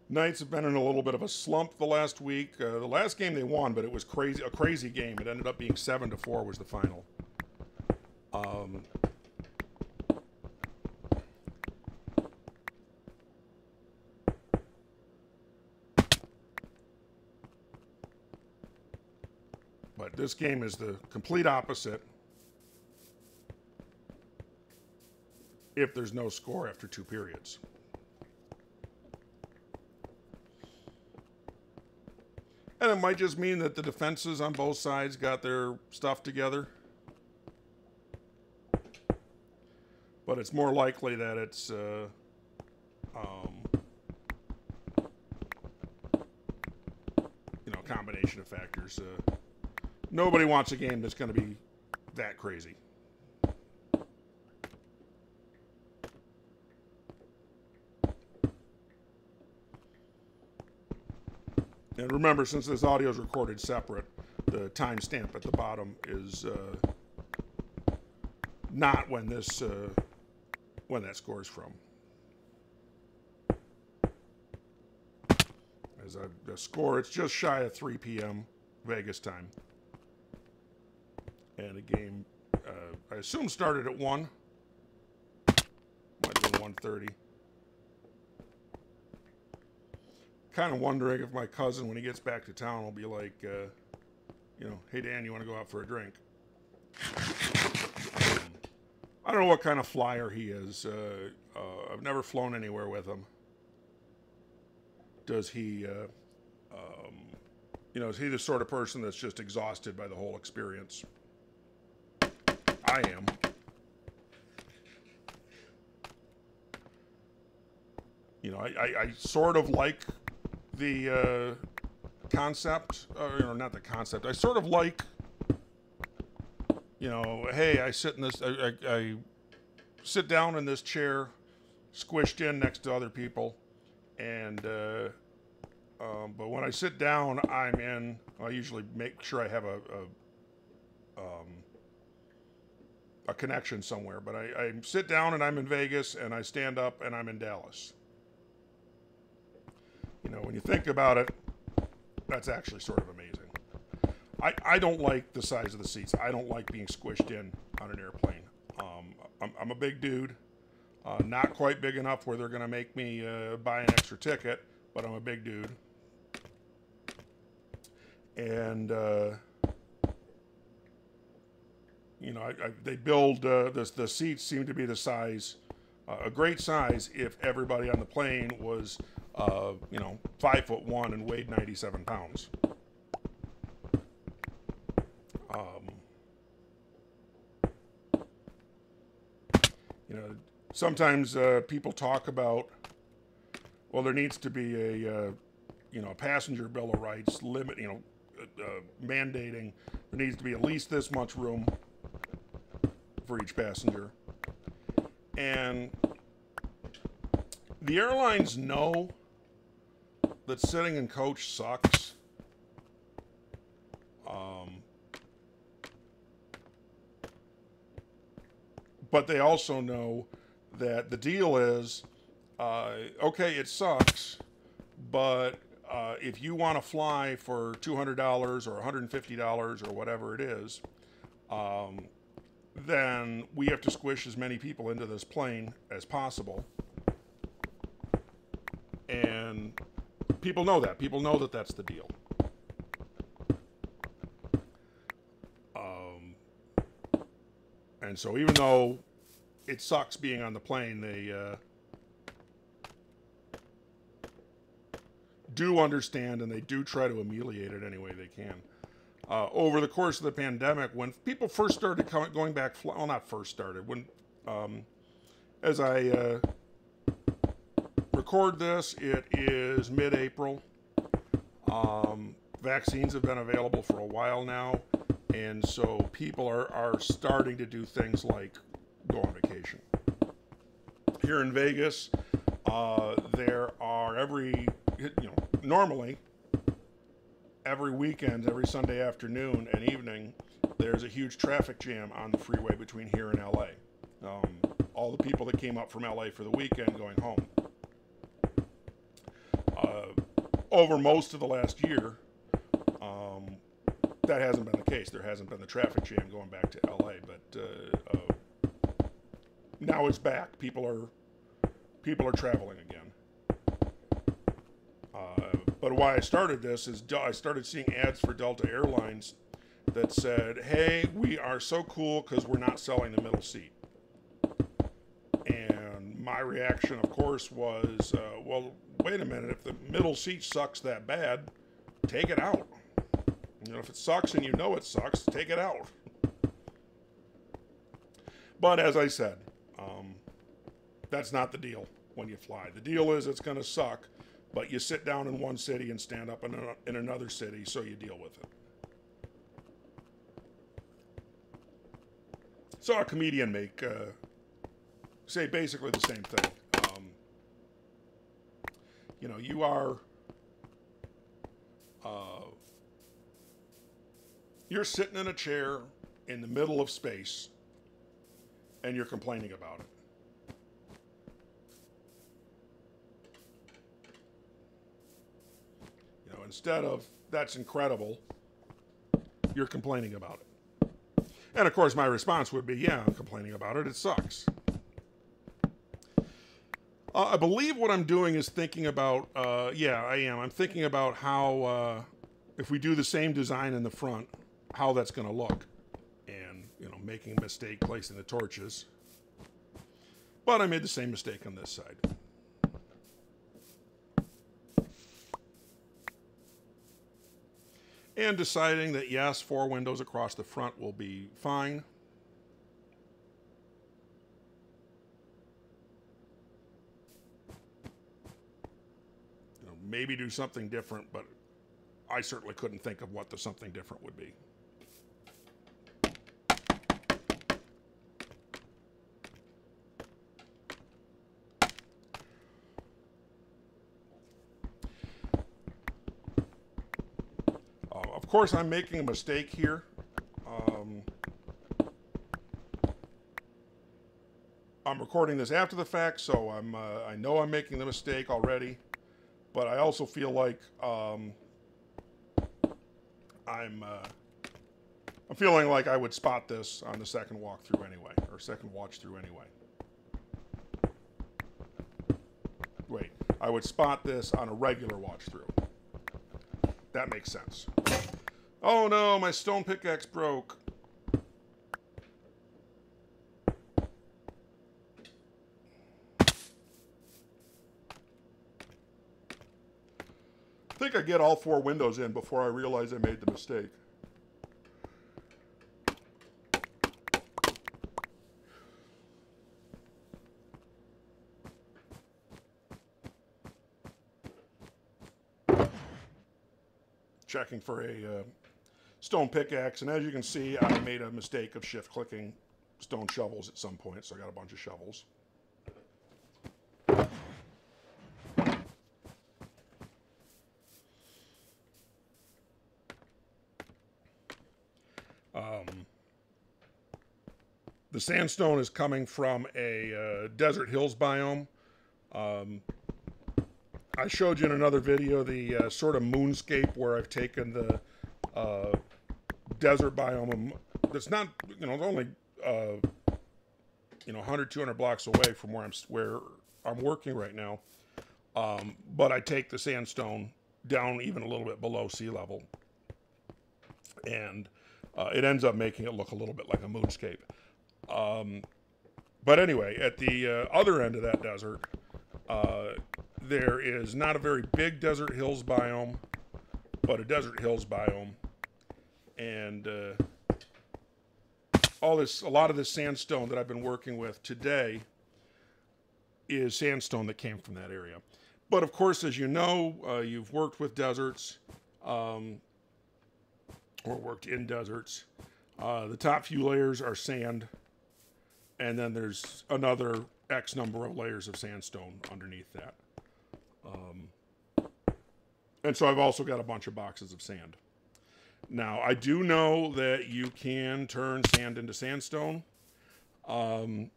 Knights have been in a little bit of a slump the last week. The last game they won, but it was a crazy game. It ended up being 7-4 was the final. But this game is the complete opposite if there's no score after 2 periods. And it might just mean that the defenses on both sides got their stuff together. But it's more likely that it's a combination of factors. Nobody wants a game that's going to be that crazy. And remember, since this audio is recorded separate, the timestamp at the bottom is not when that scores from. is. The score, it's just shy of 3 p.m. Vegas time. And the game, I assume, started at 1. Might have been 1:30. Kind of wondering if my cousin, when he gets back to town, will be like, you know, hey, Dan, you want to go out for a drink? I don't know what kind of flyer he is. I've never flown anywhere with him. Does he, you know, is he the sort of person that's just exhausted by the whole experience? I am. You know, I sort of like the concept, or not the concept. I sort of like, you know, hey, I sit in this, I sit down in this chair, squished in next to other people, and but when I sit down, I'm in. I usually make sure I have a connection somewhere. But I sit down and I'm in Vegas, and I stand up and I'm in Dallas. You know, when you think about it, that's actually sort of amazing. I don't like the size of the seats. I don't like being squished in on an airplane. I'm a big dude, not quite big enough where they're going to make me buy an extra ticket, but I'm a big dude. And, you know, they build, the seats seem to be the size, a great size if everybody on the plane was, you know, 5'1" and weighed 97 pounds. You know, sometimes people talk about, well, there needs to be a, you know, a passenger bill of rights limit, you know, mandating there needs to be at least this much room for each passenger. And the airlines know that sitting in coach sucks. But they also know that the deal is, okay, it sucks, but if you want to fly for $200 or $150 or whatever it is, then we have to squish as many people into this plane as possible. And people know that. People know that that's the deal. And so even though it sucks being on the plane, they do understand, and they do try to ameliorate it any way they can. Over the course of the pandemic, when people first started going back, well, not first started, when, as I record this, it is mid-April. Vaccines have been available for a while now, and so people are starting to do things like go on vacation. Here in Vegas, there are normally every weekend, every Sunday afternoon and evening, there's a huge traffic jam on the freeway between here and LA. All the people that came up from LA for the weekend going home. Over most of the last year, that hasn't been the case. There hasn't been the traffic jam going back to LA, but now it's back. People are traveling again. But why I started this is I started seeing ads for Delta Airlines that said, hey, we are so cool because we're not selling the middle seat. And my reaction, of course, was, well, wait a minute. If the middle seat sucks that bad, take it out. You know, if it sucks and you know it sucks, take it out. But as I said, that's not the deal when you fly. The deal is it's going to suck, but you sit down in one city and stand up in another city, so you deal with it. Saw a comedian say basically the same thing. You know, you are, you're sitting in a chair in the middle of space, and you're complaining about it. instead of, that's incredible, you're complaining about it. And of course, my response would be, yeah, I'm complaining about it. It sucks. I believe what I'm doing is thinking about, yeah, I am. I'm thinking about how, if we do the same design in the front, how that's going to look. And, you know, making a mistake placing the torches. But I made the same mistake on this side. And deciding that, yes, 4 windows across the front will be fine. Maybe do something different, but I certainly couldn't think of what the something different would be. Of course, I'm making a mistake here. I'm recording this after the fact, so I know I'm making the mistake already. But I also feel like I'm feeling like I would spot this on the second walkthrough anyway, or second watch through anyway. Wait, I would spot this on a regular watch through. That makes sense. Oh no, my stone pickaxe broke. I think I get all 4 windows in before I realize I made the mistake. Checking for a stone pickaxe, and as you can see, I made a mistake of shift clicking stone shovels at some point, so I got a bunch of shovels. The sandstone is coming from a desert hills biome. I showed you in another video the sort of moonscape where I've taken the desert biome that's not, you know, only 100, 200 blocks away from where I'm working right now. But I take the sandstone down even a little bit below sea level, and it ends up making it look a little bit like a moonscape. But anyway, at the other end of that desert, there is not a very big desert hills biome, but a desert hills biome, and a lot of this sandstone that I've been working with today is sandstone that came from that area. But of course, as you know, you've worked with deserts, or worked in deserts. The top few layers are sand, and then there's another X number of layers of sandstone underneath that. And so I've also got a bunch of boxes of sand. Now, I do know that you can turn sand into sandstone. But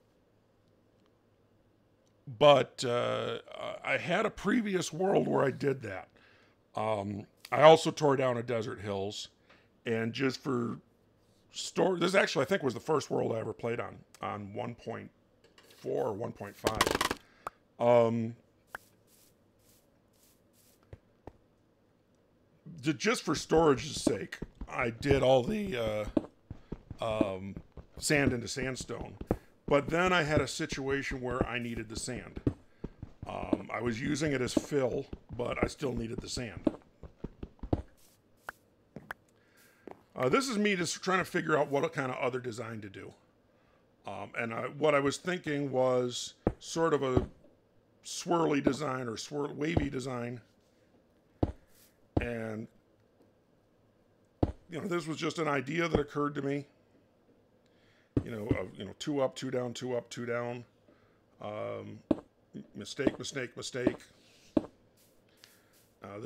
I had a previous world where I did that. I also tore down a desert hills, and just for this actually, I think, was the first world I ever played on 1.4 or 1.5. Just for storage's sake, I did all the sand into sandstone. But then I had a situation where I needed the sand. I was using it as fill, but I still needed the sand. This is me just trying to figure out what kind of other design to do. What I was thinking was sort of a swirly design or wavy design. And, this was just an idea that occurred to me. 2 up, 2 down, 2 up, 2 down. Mistake. The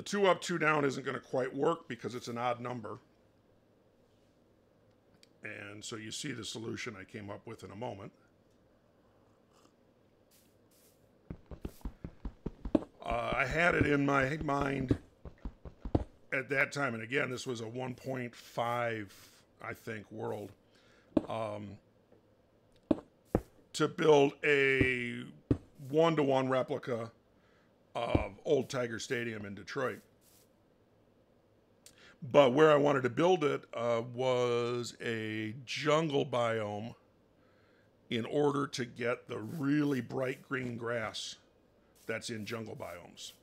2 up, 2 down isn't going to quite work because it's an odd number. And so you see the solution I came up with in a moment. I had it in my mind at that time, and again, this was a 1.5, I think, world, to build a one-to-one replica of Old Tiger Stadium in Detroit. But where I wanted to build it was a jungle biome in order to get the really bright green grass that's in jungle biomes.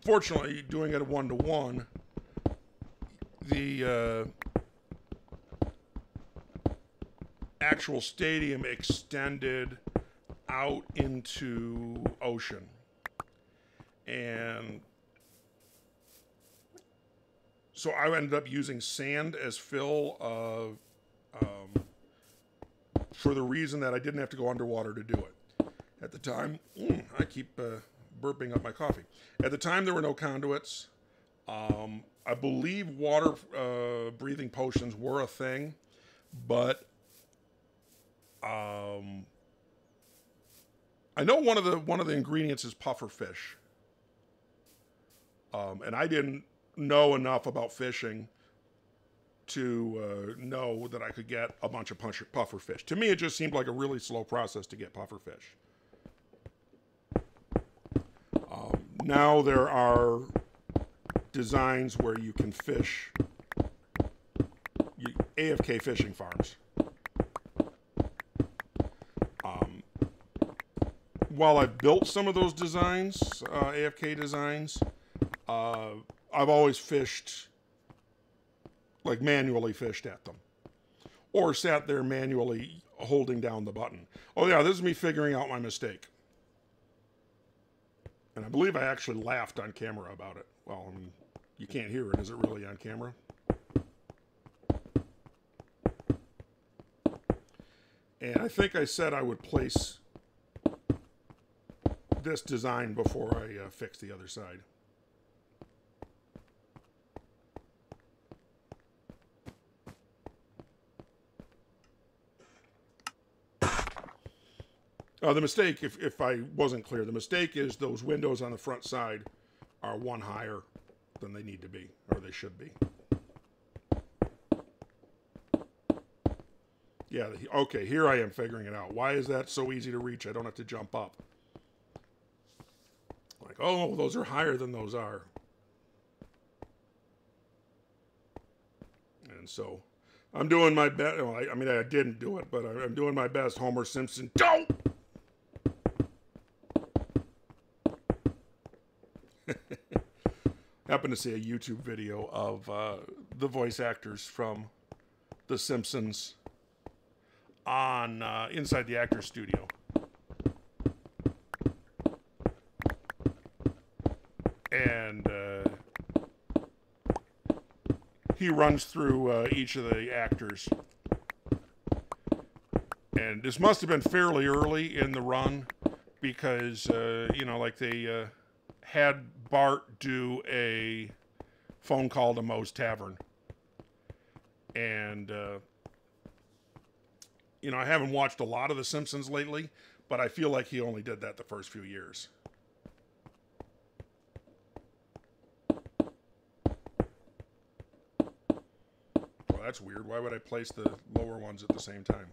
Fortunately, doing it one-to-one, the actual stadium extended out into ocean. And so I ended up using sand as fill for the reason that I didn't have to go underwater to do it. At the time, I keep burping up my coffee. At the time, there were no conduits. I believe water breathing potions were a thing, but I know one of the ingredients is puffer fish. And I didn't know enough about fishing to know that I could get a bunch of puffer fish. To me, it just seemed like a really slow process to get puffer fish. Now there are designs where you can fish AFK fishing farms. While I've built some of those designs, AFK designs, I've always fished, like manually fished at them. Or sat there manually holding down the button. Oh yeah, this is me figuring out my mistake. And I believe I actually laughed on camera about it. Well, I mean, you can't hear it. Is it really on camera? And I think I said I would place this design before I fix the other side. The mistake, if I wasn't clear, the mistake is those windows on the front side are one higher than they need to be, or they should be. Yeah, okay, here I am figuring it out. Why is that so easy to reach? I don't have to jump up. Like, oh, those are higher than those are. And so, I'm doing my best. Well, I mean, I didn't do it, but I'm doing my best. Homer Simpson, don't! Happened to see a YouTube video of the voice actors from The Simpsons on inside the actor's studio. And he runs through each of the actors. And this must have been fairly early in the run because, you know, like they had Bart do a phone call to Moe's Tavern. And, you know, I haven't watched a lot of The Simpsons lately, but I feel like he only did that the first few years. Well, that's weird. Why would I place the lower ones at the same time?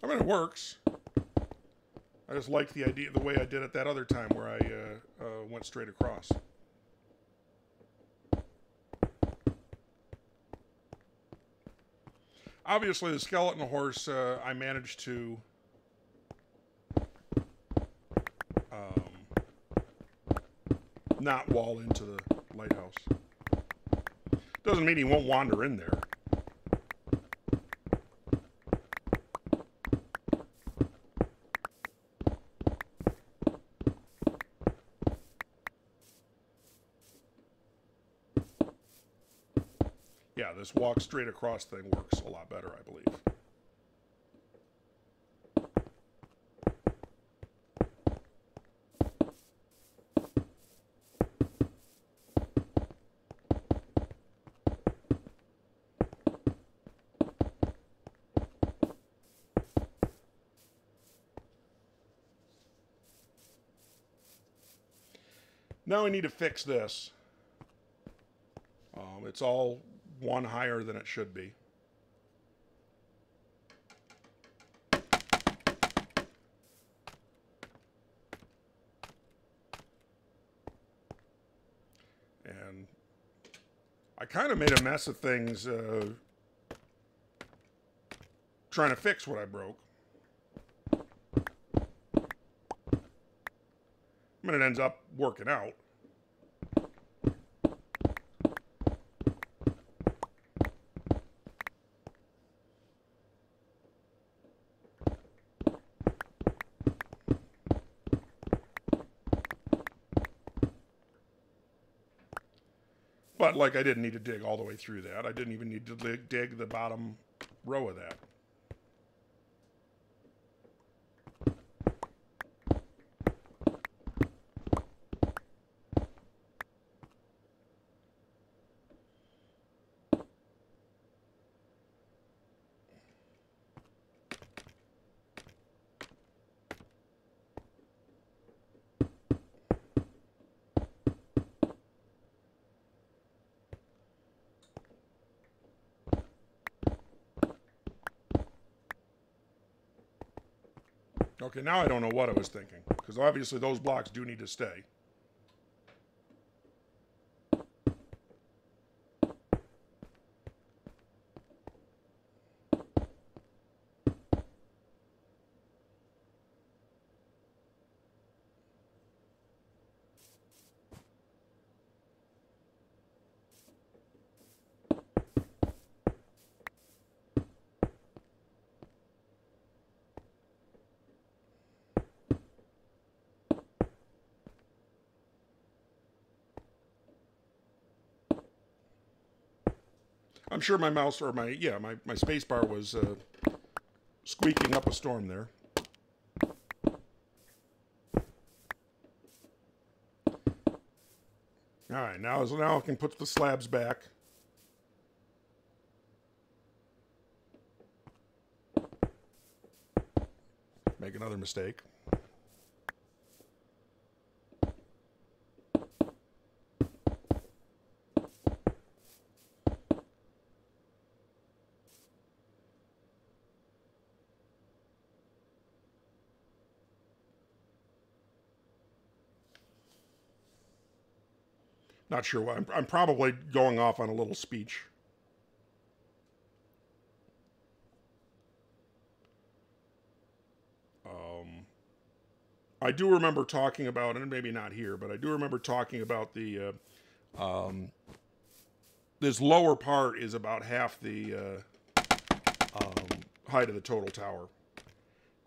I mean, it works. I just like the idea, the way I did it that other time where I went straight across. Obviously, the skeleton horse, I managed to not wall into the lighthouse. Doesn't mean he won't wander in there. Yeah, this walk straight across thing works a lot better, I believe. Now I need to fix this. It's all one higher than it should be. And I kind of made a mess of things trying to fix what I broke. I mean, it ends up working out. But, like, I didn't need to dig all the way through that. I didn't even need to dig the bottom row of that. Okay, now I don't know what I was thinking, because obviously those blocks do need to stay. I'm sure my mouse, or my space bar was squeaking up a storm there. All right, now I can put the slabs back. Make another mistake. Not sure why. I'm probably going off on a little speech. I do remember talking about, and maybe not here, but I do remember talking about the this lower part is about half the height of the total tower,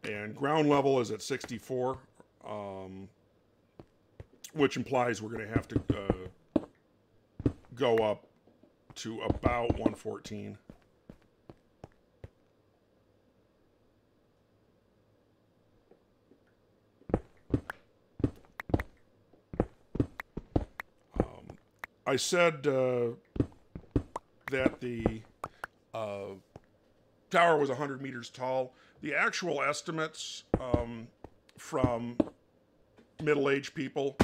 and ground level is at 64, which implies we're going to have to go up to about 114. I said that the tower was 100 meters tall. The actual estimates from middle-aged people,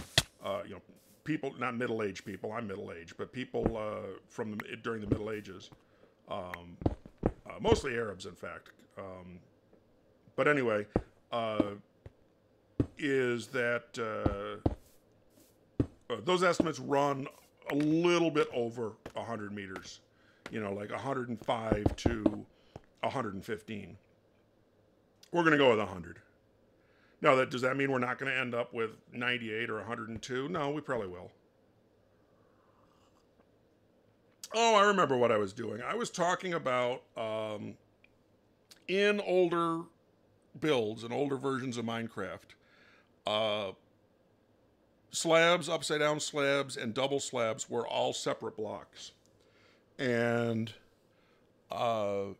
people, not middle-aged people, I'm middle-aged, but people during the Middle Ages, mostly Arabs, in fact. But anyway, is that those estimates run a little bit over 100 meters, like 105 to 115. We're going to go with 100. Now, does that mean we're not going to end up with 98 or 102? No, we probably will. Oh, I remember what I was doing. I was talking about in older builds and older versions of Minecraft, slabs, upside down slabs, and double slabs were all separate blocks. And now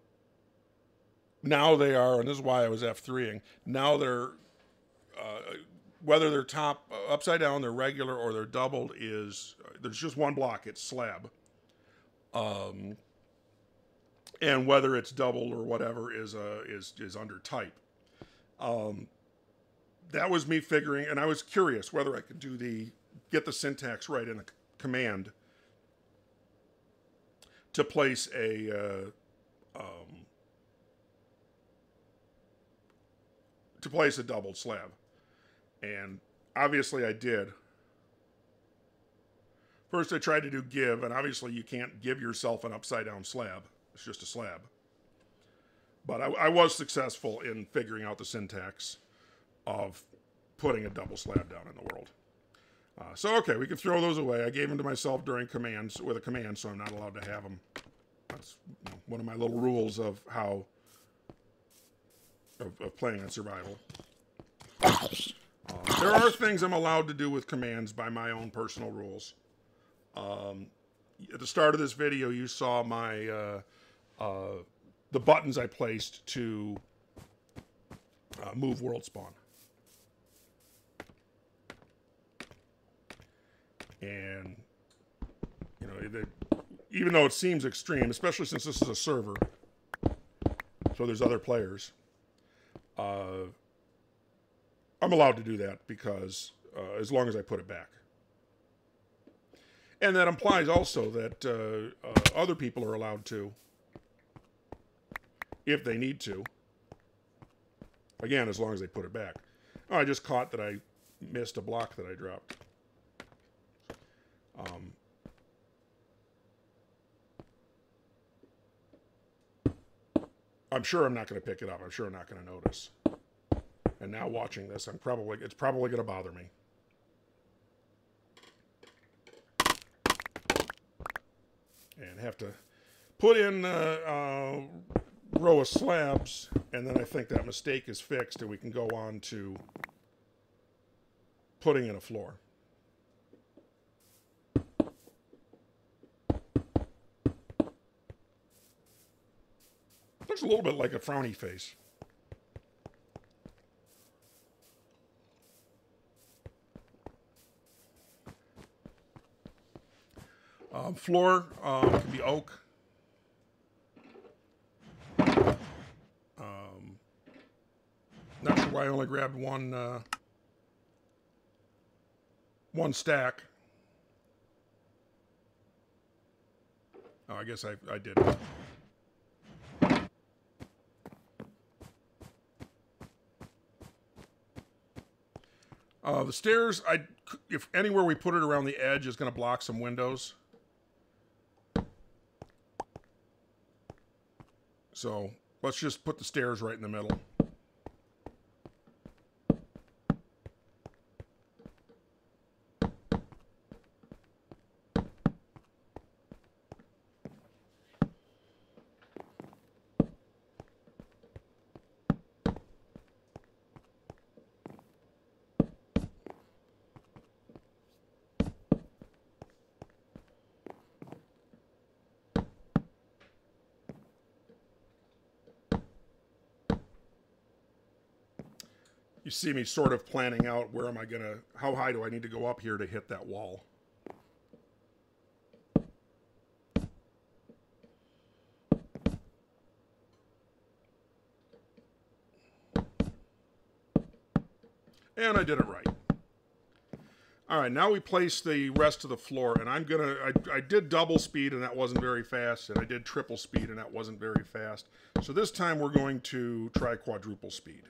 they are, and this is why I was F3ing, now they're, whether they're upside down, they're regular, or they're doubled, there's just one block, it's slab. And whether it's doubled or whatever is under type. That was me figuring, and I was curious whether I could do the get the syntax right in the command to place a doubled slab. And obviously I did. First I tried to do give, and obviously you can't give yourself an upside down slab. It's just a slab. But I was successful in figuring out the syntax of putting a double slab down in the world. So okay, we can throw those away. I gave them to myself during commands, with a command, so I'm not allowed to have them. That's one of my little rules of how, of playing on survival. There are things I'm allowed to do with commands by my own personal rules. At the start of this video, you saw my the buttons I placed to move world spawn. And, you know, even though it seems extreme, especially since this is a server, so there's other players, I'm allowed to do that because as long as I put it back. And that implies also that other people are allowed to, if they need to. Again, as long as they put it back. Oh, I just caught that I missed a block that I dropped. I'm sure I'm not going to pick it up. I'm sure I'm not going to notice. And now watching this, it's probably going to bother me. And have to put in a row of slabs, and then I think that mistake is fixed, and we can go on to putting in a floor. Looks a little bit like a frowny face. Floor can be oak. Not sure why I only grabbed one stack. Oh, I guess I did. The stairs, if anywhere we put it around the edge is going to block some windows. So let's just put the stairs right in the middle. You see me sort of planning out where am I gonna, how high do I need to go up here to hit that wall? And I did it right. All right, now we place the rest of the floor, and I'm gonna, I did double speed and that wasn't very fast, and I did triple speed and that wasn't very fast. So this time we're going to try quadruple speed.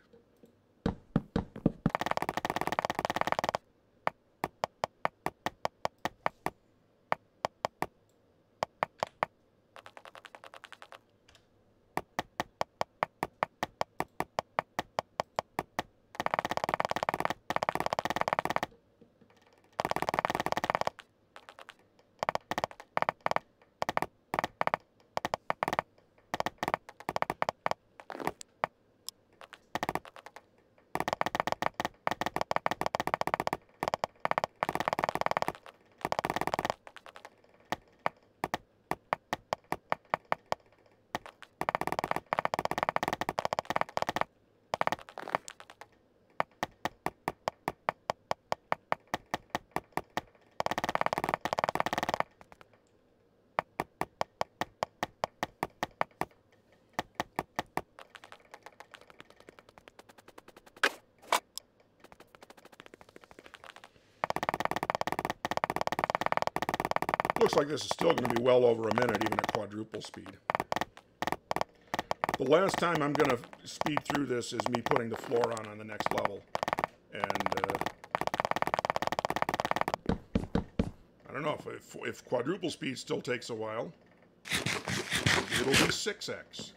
looks like this is still going to be well over a minute, even at quadruple speed. The last time I'm going to speed through this is me putting the floor on the next level. And I don't know, if quadruple speed still takes a while, it'll be 6x.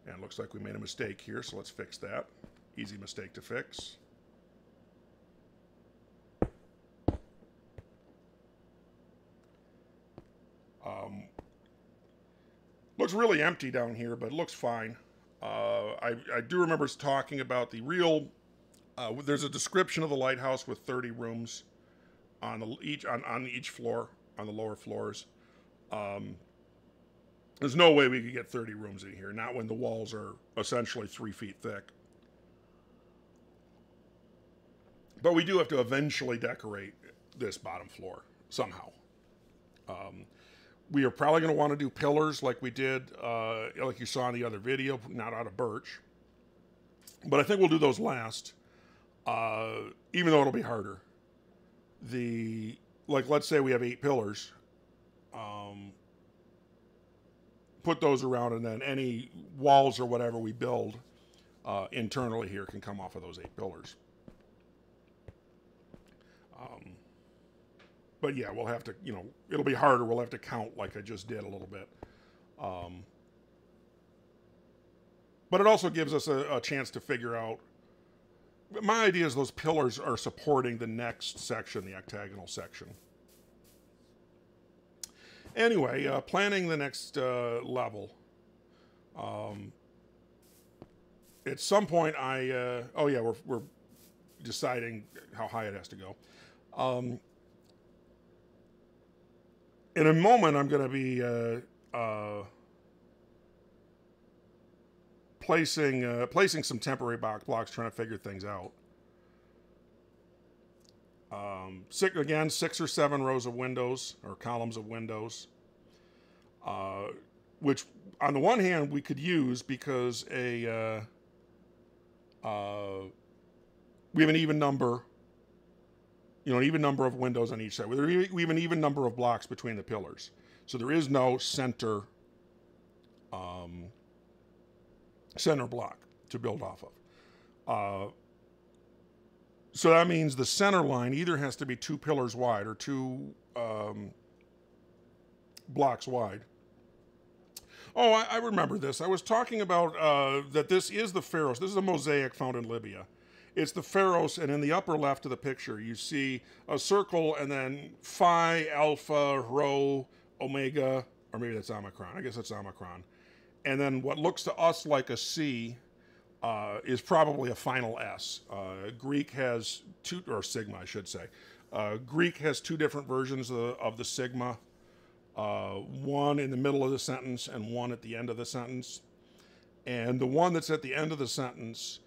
And it looks like we made a mistake here, so let's fix that. Easy mistake to fix. Looks really empty down here, but it looks fine. I do remember talking about the real. There's a description of the lighthouse with 30 rooms on each floor, on the lower floors. There's no way we could get 30 rooms in here, not when the walls are essentially 3 feet thick. But we do have to eventually decorate this bottom floor somehow. We are probably going to want to do pillars like we did, like you saw in the other video, not out of birch. But I think we'll do those last, even though it'll be harder. Like, let's say we have 8 pillars. Put those around, and then any walls or whatever we build internally here can come off of those 8 pillars. But yeah, we'll have to, it'll be harder. We'll have to count like I just did a little bit. But it also gives us a chance to figure out. My idea is those pillars are supporting the next section, the octagonal section. Anyway, planning the next level. At some point, oh yeah, we're deciding how high it has to go. In a moment, I'm going to be placing some temporary blocks, trying to figure things out. Again, 6 or 7 rows of windows, or columns of windows, which on the one hand we could use because we have an even number, an even number of windows on each side. We have an even number of blocks between the pillars, so there is no center block to build off of. So that means the center line either has to be 2 pillars wide or 2 blocks wide. Oh, I remember this. I was talking about that this is the Pharos. This is a mosaic found in Libya. It's the Pharos, and in the upper left of the picture, you see a circle and then Phi, Alpha, Rho, Omega, or maybe that's Omicron. I guess that's Omicron. And then what looks to us like a C is probably a final S. Greek has 2, or sigma, I should say. Greek has 2 different versions of the sigma. One in the middle of the sentence and one at the end of the sentence. And the one that's at the end of the sentence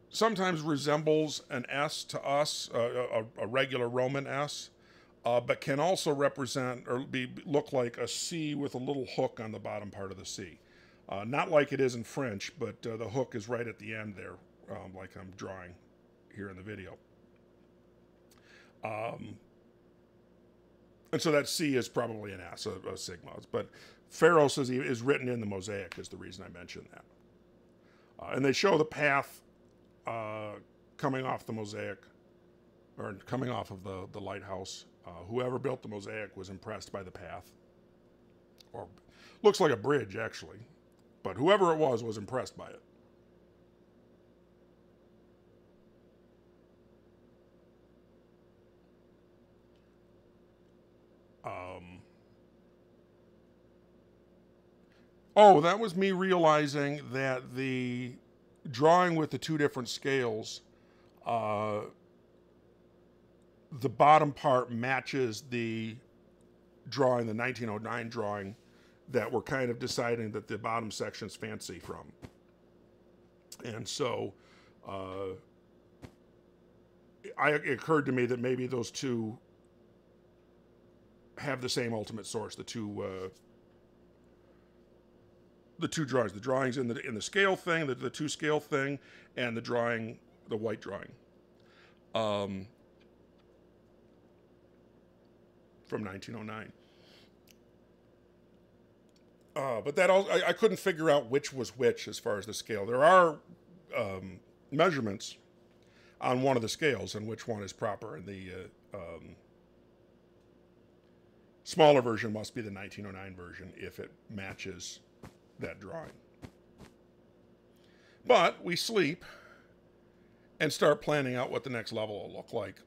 sometimes resembles an S to us, a regular Roman S, but can also represent or look like a C with a little hook on the bottom part of the C. Not like it is in French, but the hook is right at the end there, like I'm drawing here in the video. And so that C is probably an S, a sigma. But Pharos is written in the mosaic is the reason I mentioned that. And they show the path coming off the mosaic, or coming off of the lighthouse. Whoever built the mosaic was impressed by the path. Or looks like a bridge, actually. But whoever it was impressed by it. Oh, that was me realizing that the drawing with the 2 different scales, the bottom part matches the drawing, the 1909 drawing, that we're kind of deciding that the bottom section's fancy from. And so it occurred to me that maybe those 2 have the same ultimate source. The two drawings, the drawings in the scale thing, the two scale thing, and the drawing, the white drawing, from 1909. But that also, I couldn't figure out which was which as far as the scale. There are measurements on one of the scales and which one is proper, and the smaller version must be the 1909 version if it matches that drawing. But we sleep and start planning out what the next level will look like.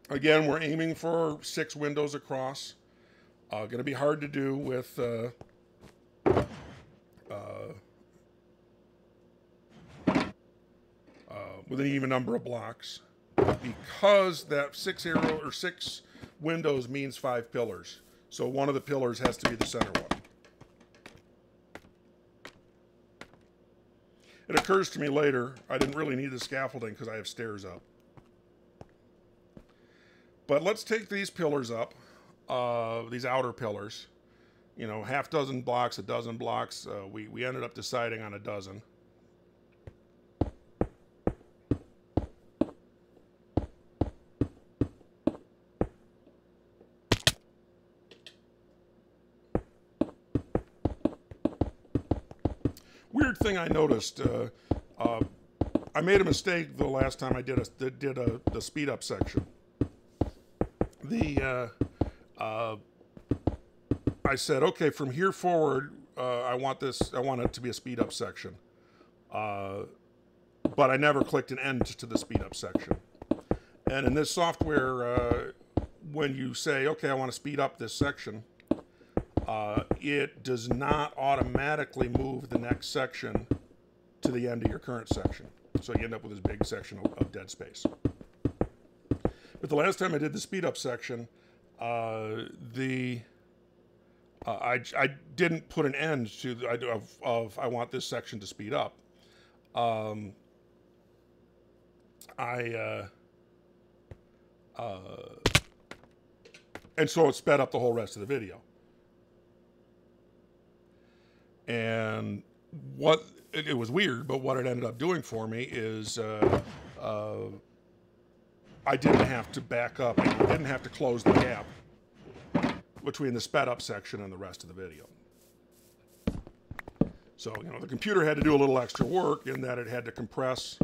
Again, we're aiming for 6 windows across. Going to be hard to do with an even number of blocks, because that 6 windows means 5 pillars. So one of the pillars has to be the center one. It occurs to me later, I didn't really need the scaffolding because I have stairs up. But let's take these pillars up, these outer pillars, you know, half dozen blocks, a dozen blocks. We ended up deciding on a dozen. Weird thing I noticed, I made a mistake the last time I did the speed up section. I said, okay, from here forward, I want it to be a speed up section. But I never clicked an end to the speed up section. And in this software, when you say, okay, I want to speed up this section, it does not automatically move the next section to the end of your current section. So you end up with this big section of dead space. But the last time I did the speed up section, I didn't put an end to I want this section to speed up. And so it sped up the whole rest of the video. And what it was weird, but what it ended up doing for me is I didn't have to back up. I didn't have to close the gap between the sped up section and the rest of the video. So, you know, the computer had to do a little extra work in that it had to compress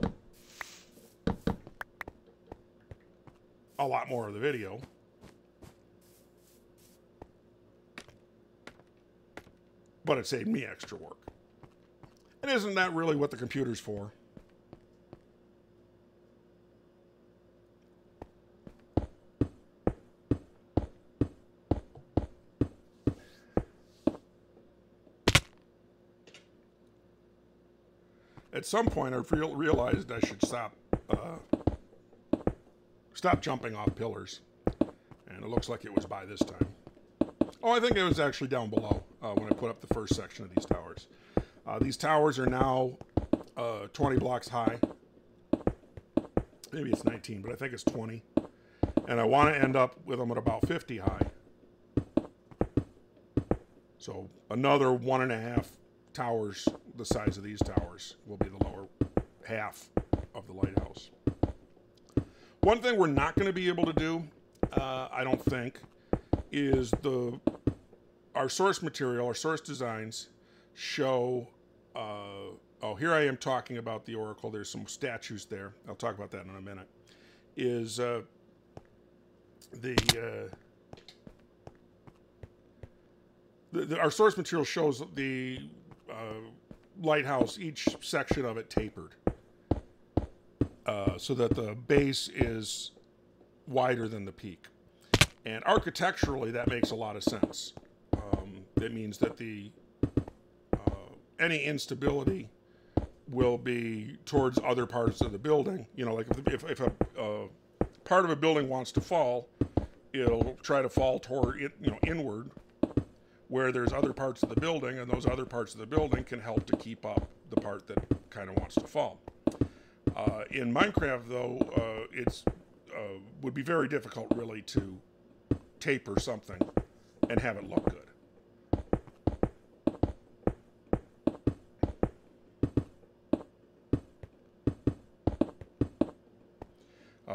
a lot more of the video. But it saved me extra work. And isn't that really what the computer's for? At some point, I realized I should stop jumping off pillars. And it looks like it was by this time. Oh, I think it was actually down below when I put up the first section of these towers. These towers are now 20 blocks high. Maybe it's 19, but I think it's 20. And I want to end up with them at about 50 high. So another 1.5 towers the size of these towers will be the lower half of the lighthouse. One thing we're not going to be able to do, I don't think, is our source material, our source designs show, oh, here I am talking about the Oracle. There's some statues there. I'll talk about that in a minute. Is our source material shows the lighthouse, each section of it tapered, so that the base is wider than the peak. And architecturally, that makes a lot of sense. That means that any instability will be towards other parts of the building. You know, like if a part of a building wants to fall, it'll try to fall toward it, you know, inward, where there's other parts of the building, and those other parts of the building can help to keep up the part that kind of wants to fall. In Minecraft, though, it's would be very difficult, really, to tape or something and have it look good.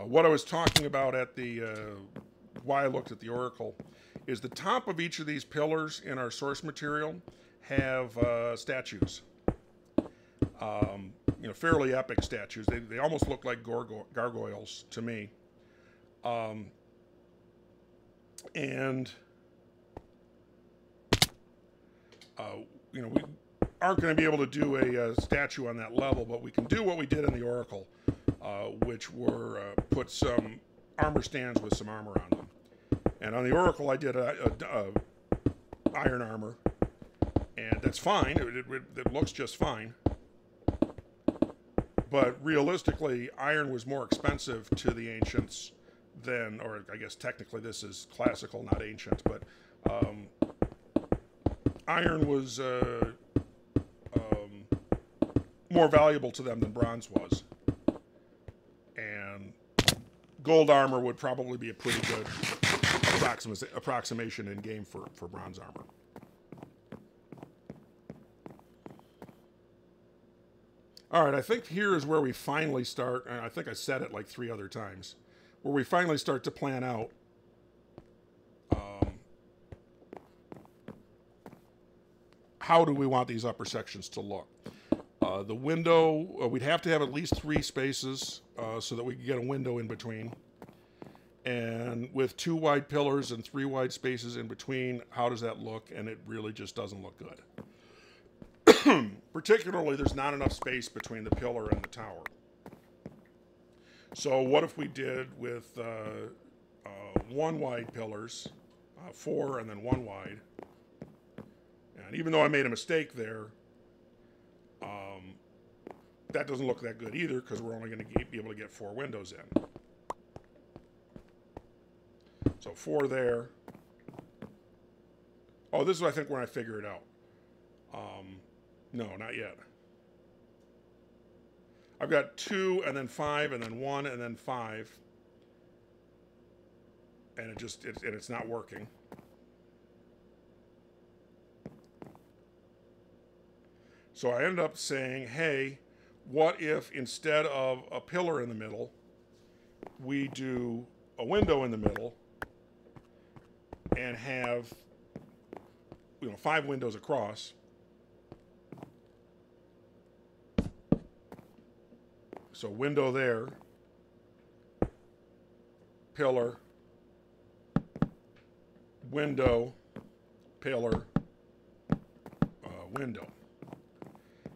What I was talking about at the, why I looked at the Oracle, is the top of each of these pillars in our source material have statues. You know, fairly epic statues. They almost look like gargoyles to me. And you know, we aren't going to be able to do a statue on that level, but we can do what we did in the Oracle, which were put some armor stands with some armor on them. And on the Oracle, I did a iron armor, and that's fine. It looks just fine. But realistically, iron was more expensive to the ancients than, or I guess technically this is classical, not ancient, but iron was more valuable to them than bronze was. And gold armor would probably be a pretty good approximation in game for bronze armor. All right, I think here is where we finally start, and I think I said it like 3 other times, where we finally start to plan out how do we want these upper sections to look. The window, we'd have to have at least 3 spaces so that we could get a window in between. And with 2 wide pillars and 3 wide spaces in between, how does that look? And it really just doesn't look good. Particularly, there's not enough space between the pillar and the tower. So what if we did with 1 wide pillars, 4 and then 1 wide? And even though I made a mistake there, that doesn't look that good either, because we're only going to be able to get 4 windows in. So 4 there. Oh, this is, I think, when I figure it out. No, not yet. I've got 2 and then 5 and then 1 and then 5. And it's not working. So I ended up saying, hey, what if instead of a pillar in the middle, we do a window in the middle and have, 5 windows across. So window there, pillar, window, pillar, window.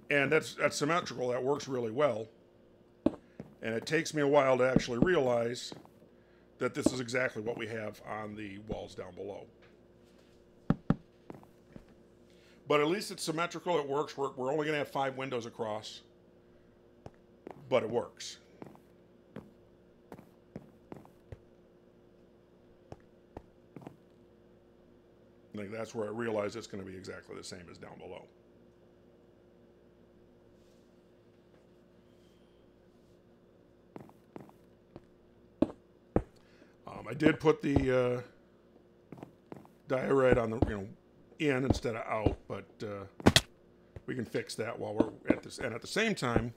And that's symmetrical. That works really well. And it takes me a while to actually realize that this is exactly what we have on the walls down below. But at least it's symmetrical. It works. We're only going to have 5 windows across. But it works. I think that's where I realize it's going to be exactly the same as down below. I did put the diorite on the in instead of out, but we can fix that while we're at this, and at the same time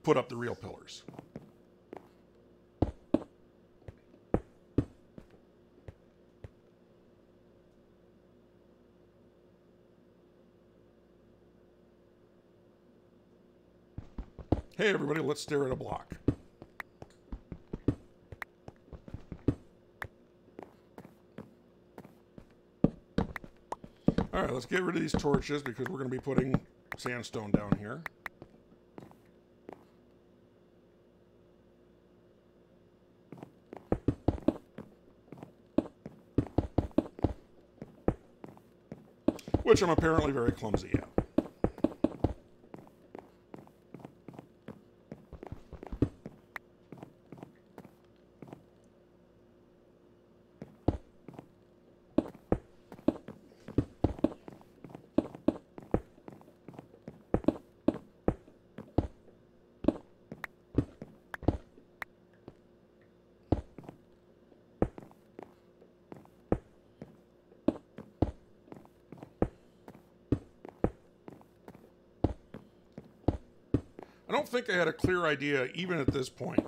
put up the real pillars. Hey everybody, let's stare at a block. All right, let's get rid of these torches because we're going to be putting sandstone down here. Which I'm apparently very clumsy at. I don't think I had a clear idea, even at this point,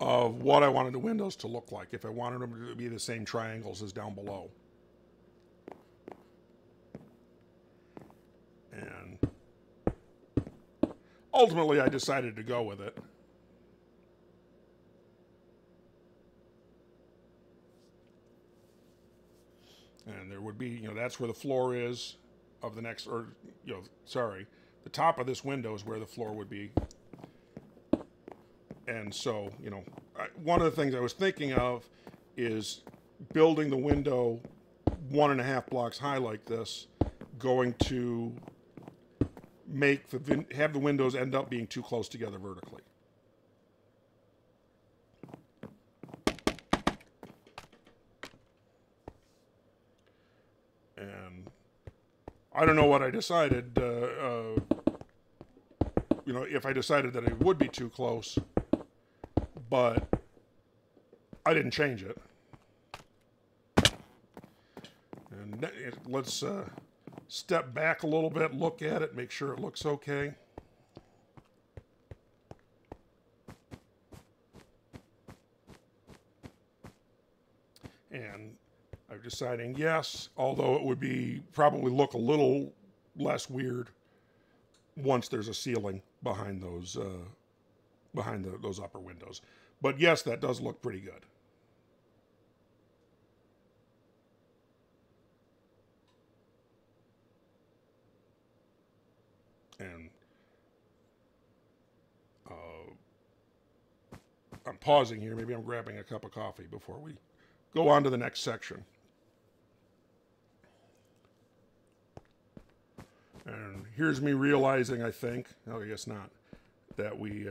of what I wanted the windows to look like, if I wanted them to be the same triangles as down below. And ultimately, I decided to go with it. And there would be, you know, that's where the floor is of the next, or, you know, sorry, the top of this window is where the floor would be. And so, you know, one of the things I was thinking of is building the window 1.5 blocks high like this, going to make have the windows end up being too close together vertically. And I don't know what I decided, you know, if I decided that it would be too close, but I didn't change it. And let's step back a little bit, look at it, make sure it looks okay. And I'm deciding yes, although it would be probably look a little less weird once there's a ceiling behind those those upper windows. But yes, that does look pretty good. And I'm pausing here. Maybe I'm grabbing a cup of coffee before we go on to the next section. And here's me realizing, I think, oh, I guess not, that we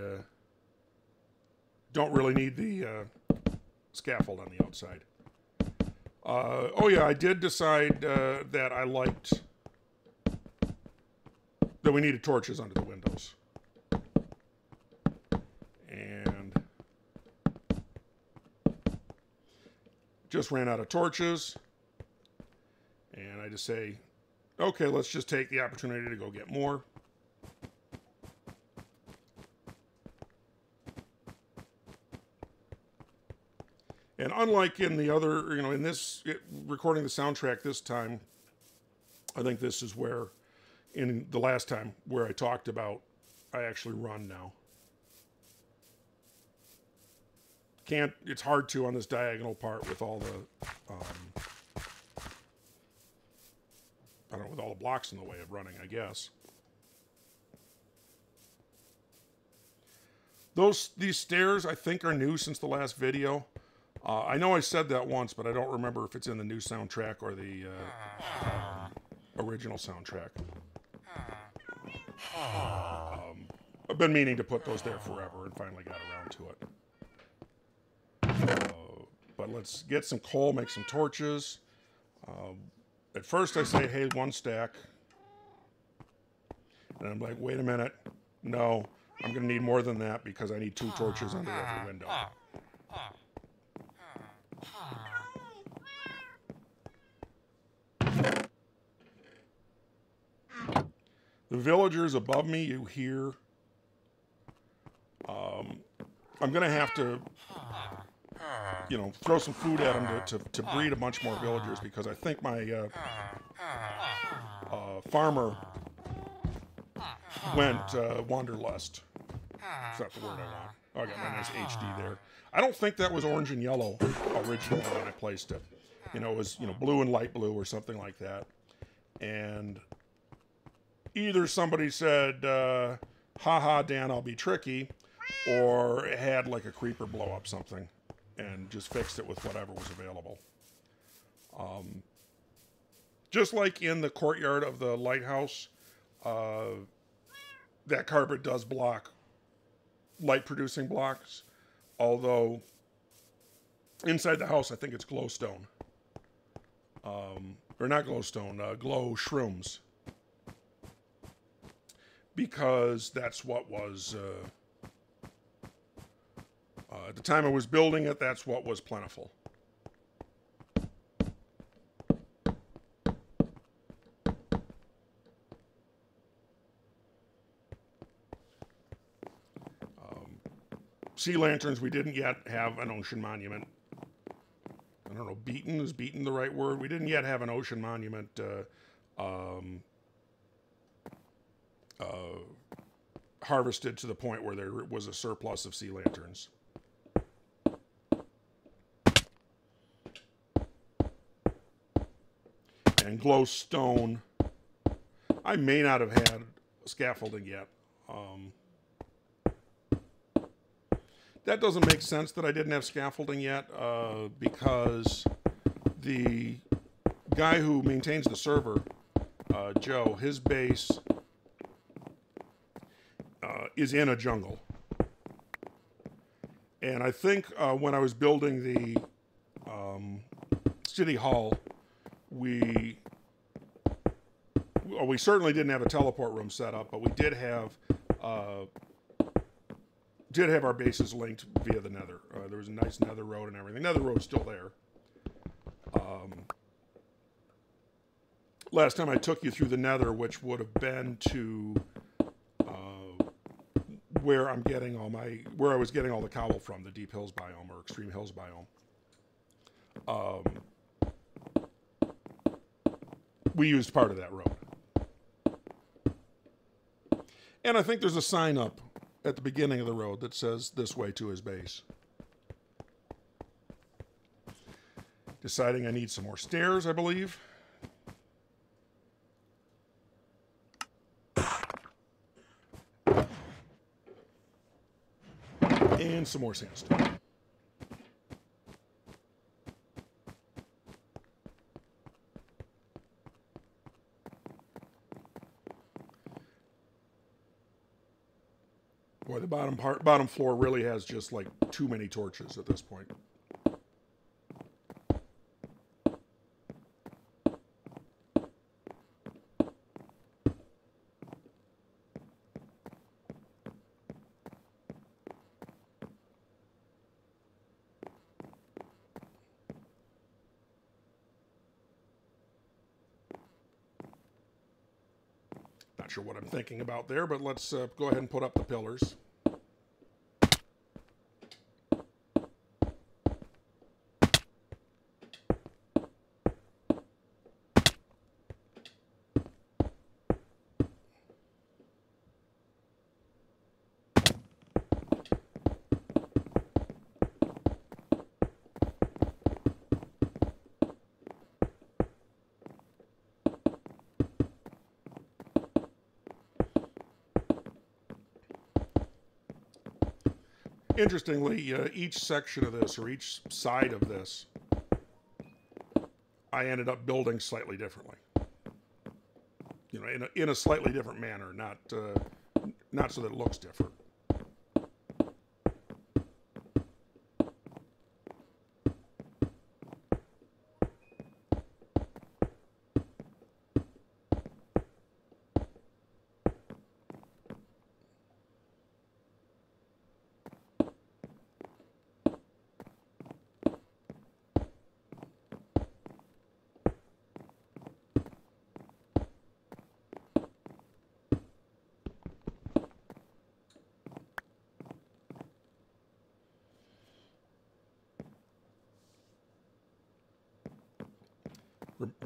don't really need the scaffold on the outside. Oh yeah, I did decide that I liked that we needed torches under the windows. And just ran out of torches. And I just say, okay, let's just take the opportunity to go get more. And unlike in the other, you know, in this, recording the soundtrack this time, I think this is where, in the last time where I talked about, I actually run now. It's hard to on this diagonal part with all the, I don't know, with all the blocks in the way of running, I guess. These stairs, I think, are new since the last video. I know I said that once, but I don't remember if it's in the new soundtrack or the original soundtrack. I've been meaning to put those there forever and finally got around to it. But let's get some coal, make some torches. At first I say, hey, 1 stack. And I'm like, wait a minute. No, I'm going to need more than that because I need 2 torches under every window. The villagers above me, you hear. I'm going to have to, you know, throw some food at them to breed a bunch more villagers because I think my farmer went wanderlust. Is that the word I want? Oh, I got my nice HD there. I don't think that was orange and yellow originally when I placed it. You know, it was, you know, blue and light blue or something like that. And either somebody said, haha, Dan, I'll be tricky, or had like a creeper blow up something and just fixed it with whatever was available. Just like in the courtyard of the lighthouse, that carpet does block light-producing blocks, although inside the house I think it's glowstone. Or not glowstone, glow shrooms. Because that's what was, at the time I was building it, that's what was plentiful. sea lanterns. We didn't yet have an ocean monument. I don't know, beaten, is beaten the right word? We didn't yet have an ocean monument harvested to the point where there was a surplus of sea lanterns. And glowstone, I may not have had scaffolding yet. That doesn't make sense that I didn't have scaffolding yet, because the guy who maintains the server, Joe, his base is in a jungle. And I think when I was building the city hall, we certainly didn't have a teleport room set up, but we did have our bases linked via the nether. There was a nice nether road and everything. Nether road's still there. Last time I took you through the nether, which would have been to where I was getting all the cobble from, the Deep Hills biome or Extreme Hills biome. We used part of that road. And I think there's a sign up at the beginning of the road that says this way to his base. Deciding I need some more stairs, I believe. And some more sandstone. Boy, the bottom floor really has just like too many torches at this point. Not sure what I'm thinking about there, but let's go ahead and put up the pillars. Interestingly, each section of this, or each side of this, I ended up building slightly differently. You know, in a slightly different manner, not so that it looks different.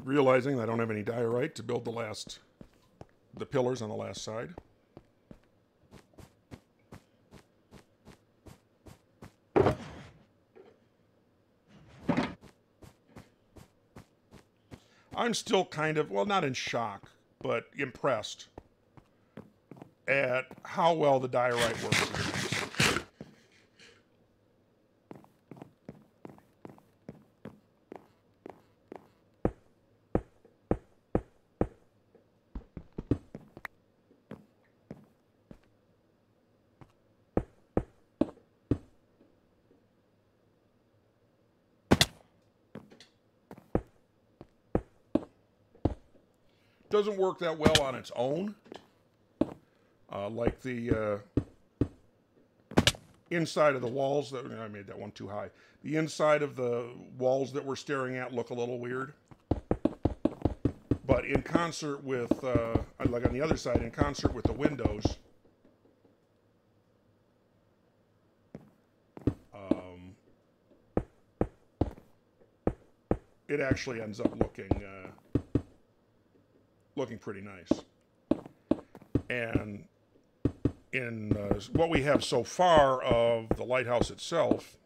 Realizing I don't have any diorite to build the pillars on the last side. I'm still kind of, well, not in shock, but impressed at how well the diorite works. Doesn't work that well on its own, like the inside of the walls. I made that one too high. The inside of the walls that we're staring at look a little weird, but in concert with, like on the other side, in concert with the windows, it actually ends up looking pretty nice. And in what we have so far of the lighthouse itself,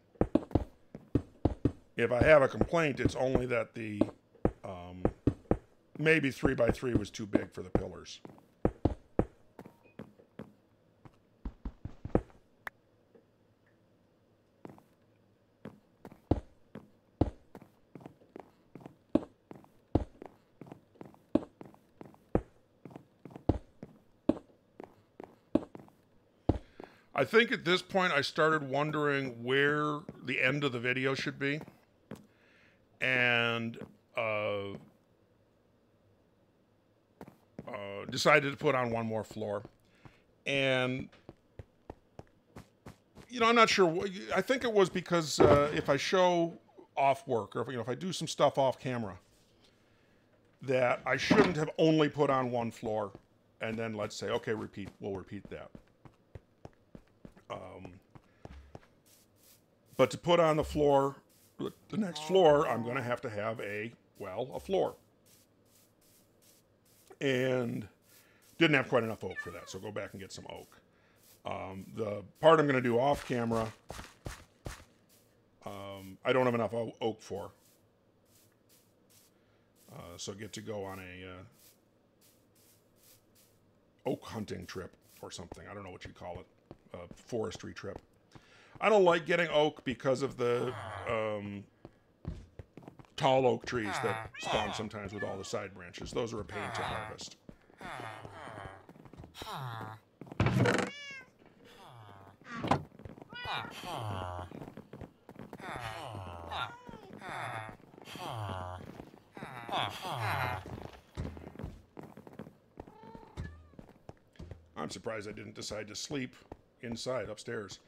if I have a complaint, it's only that the maybe 3x3 was too big for the pillars. I think at this point I started wondering where the end of the video should be, and decided to put on one more floor. And I'm not sure. I think it was because if I show off work, or if I do some stuff off camera, that I shouldn't have only put on one floor and then let's say, okay, we'll repeat that. But to put on the floor, the next floor, I'm going to have a floor. And didn't have quite enough oak for that, so go back and get some oak. The part I'm going to do off camera, I don't have enough oak for. So get to go on a oak hunting trip or something. I don't know what you'd call it. Forestry trip. I don't like getting oak because of the tall oak trees that spawn sometimes with all the side branches. Those are a pain to harvest. I'm surprised I didn't decide to sleep inside, upstairs.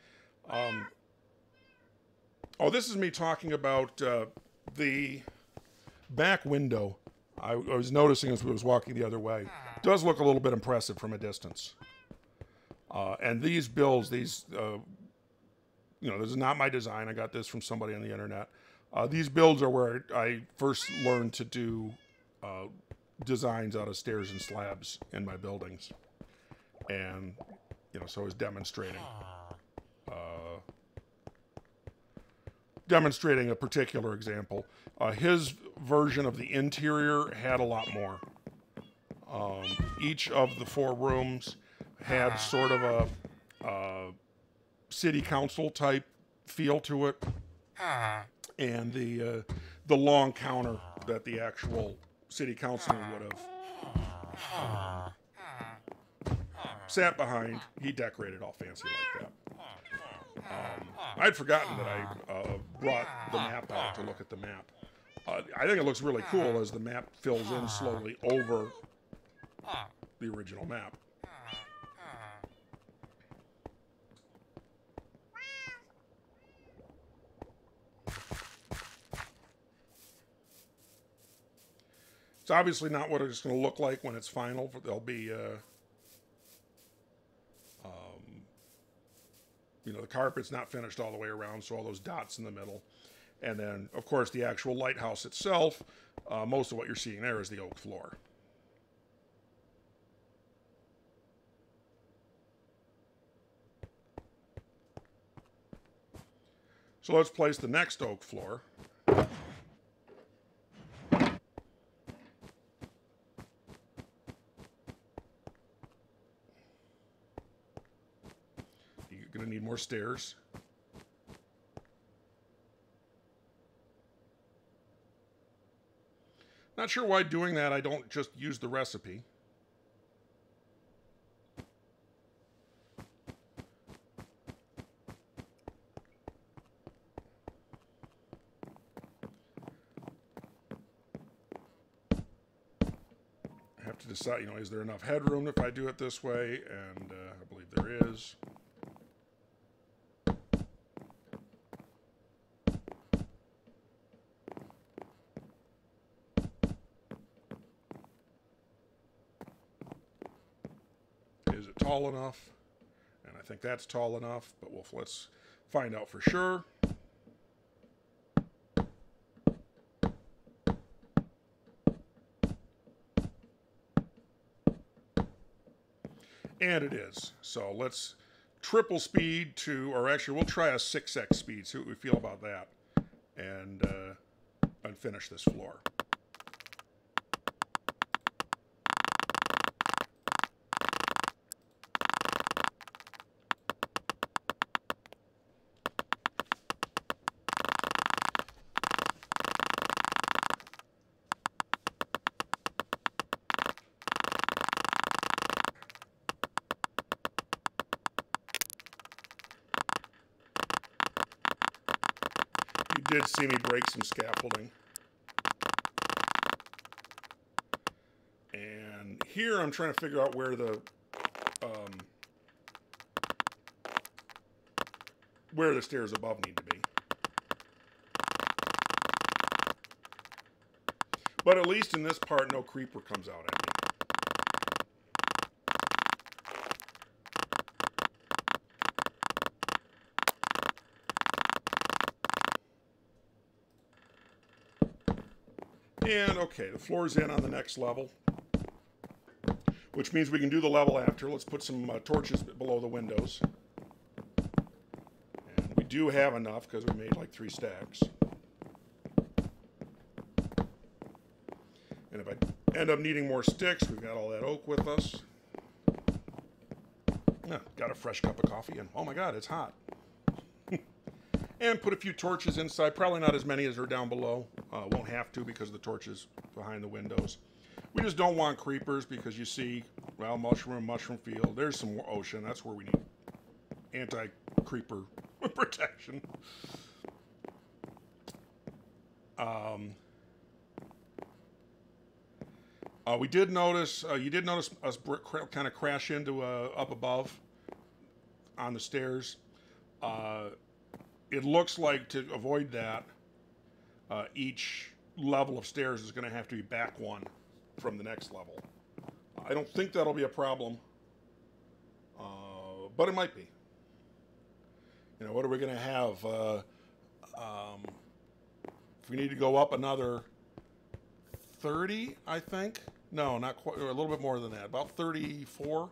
This is me talking about the back window. I was noticing as we was walking the other way. It does look a little bit impressive from a distance. And these builds, this is not my design. I got this from somebody on the internet. These builds are where I first learned to do designs out of stairs and slabs in my buildings. And, so I was demonstrating a particular example. His version of the interior had a lot more. Each of the 4 rooms had sort of a city council type feel to it, and the long counter that the actual city councilman would have sat behind, he decorated all fancy like that. I'd forgotten that I brought the map out to look at the map. I think it looks really cool as the map fills in slowly over the original map. It's obviously not what it's going to look like when it's final. There'll be the carpet's not finished all the way around, so all those dots in the middle. And then, of course, the actual lighthouse itself, most of what you're seeing there is the oak floor. So let's place the next oak floor. Going to need more stairs. Not sure why doing that I don't just use the recipe. I have to decide, is there enough headroom if I do it this way? And I believe there is. Is it tall enough? And I think that's tall enough, but let's find out for sure. And it is. So let's triple speed to, or actually we'll try a 6x speed, see what we feel about that, and finish this floor. You did see me break some scaffolding. And here I'm trying to figure out where the stairs above need to be. But at least in this part, no creeper comes out at me. And okay, the floor's in on the next level, which means we can do the level after. Let's put some torches below the windows. And we do have enough because we made like 3 stacks. And if I end up needing more sticks, we've got all that oak with us. Got a fresh cup of coffee, and oh my god, it's hot. And put a few torches inside, probably not as many as are down below. Won't have to because of the torches behind the windows. We just don't want creepers because you see, well, mushroom field. There's some more ocean. That's where we need anti-creeper protection. We did notice, you did notice us kind of crash into up above on the stairs. It looks like to avoid that, each level of stairs is going to have to be back one from the next level. I don't think that'll be a problem, but it might be. You know, what are we going to have? If we need to go up another 30, I think. No, not quite, a little bit more than that, about 34.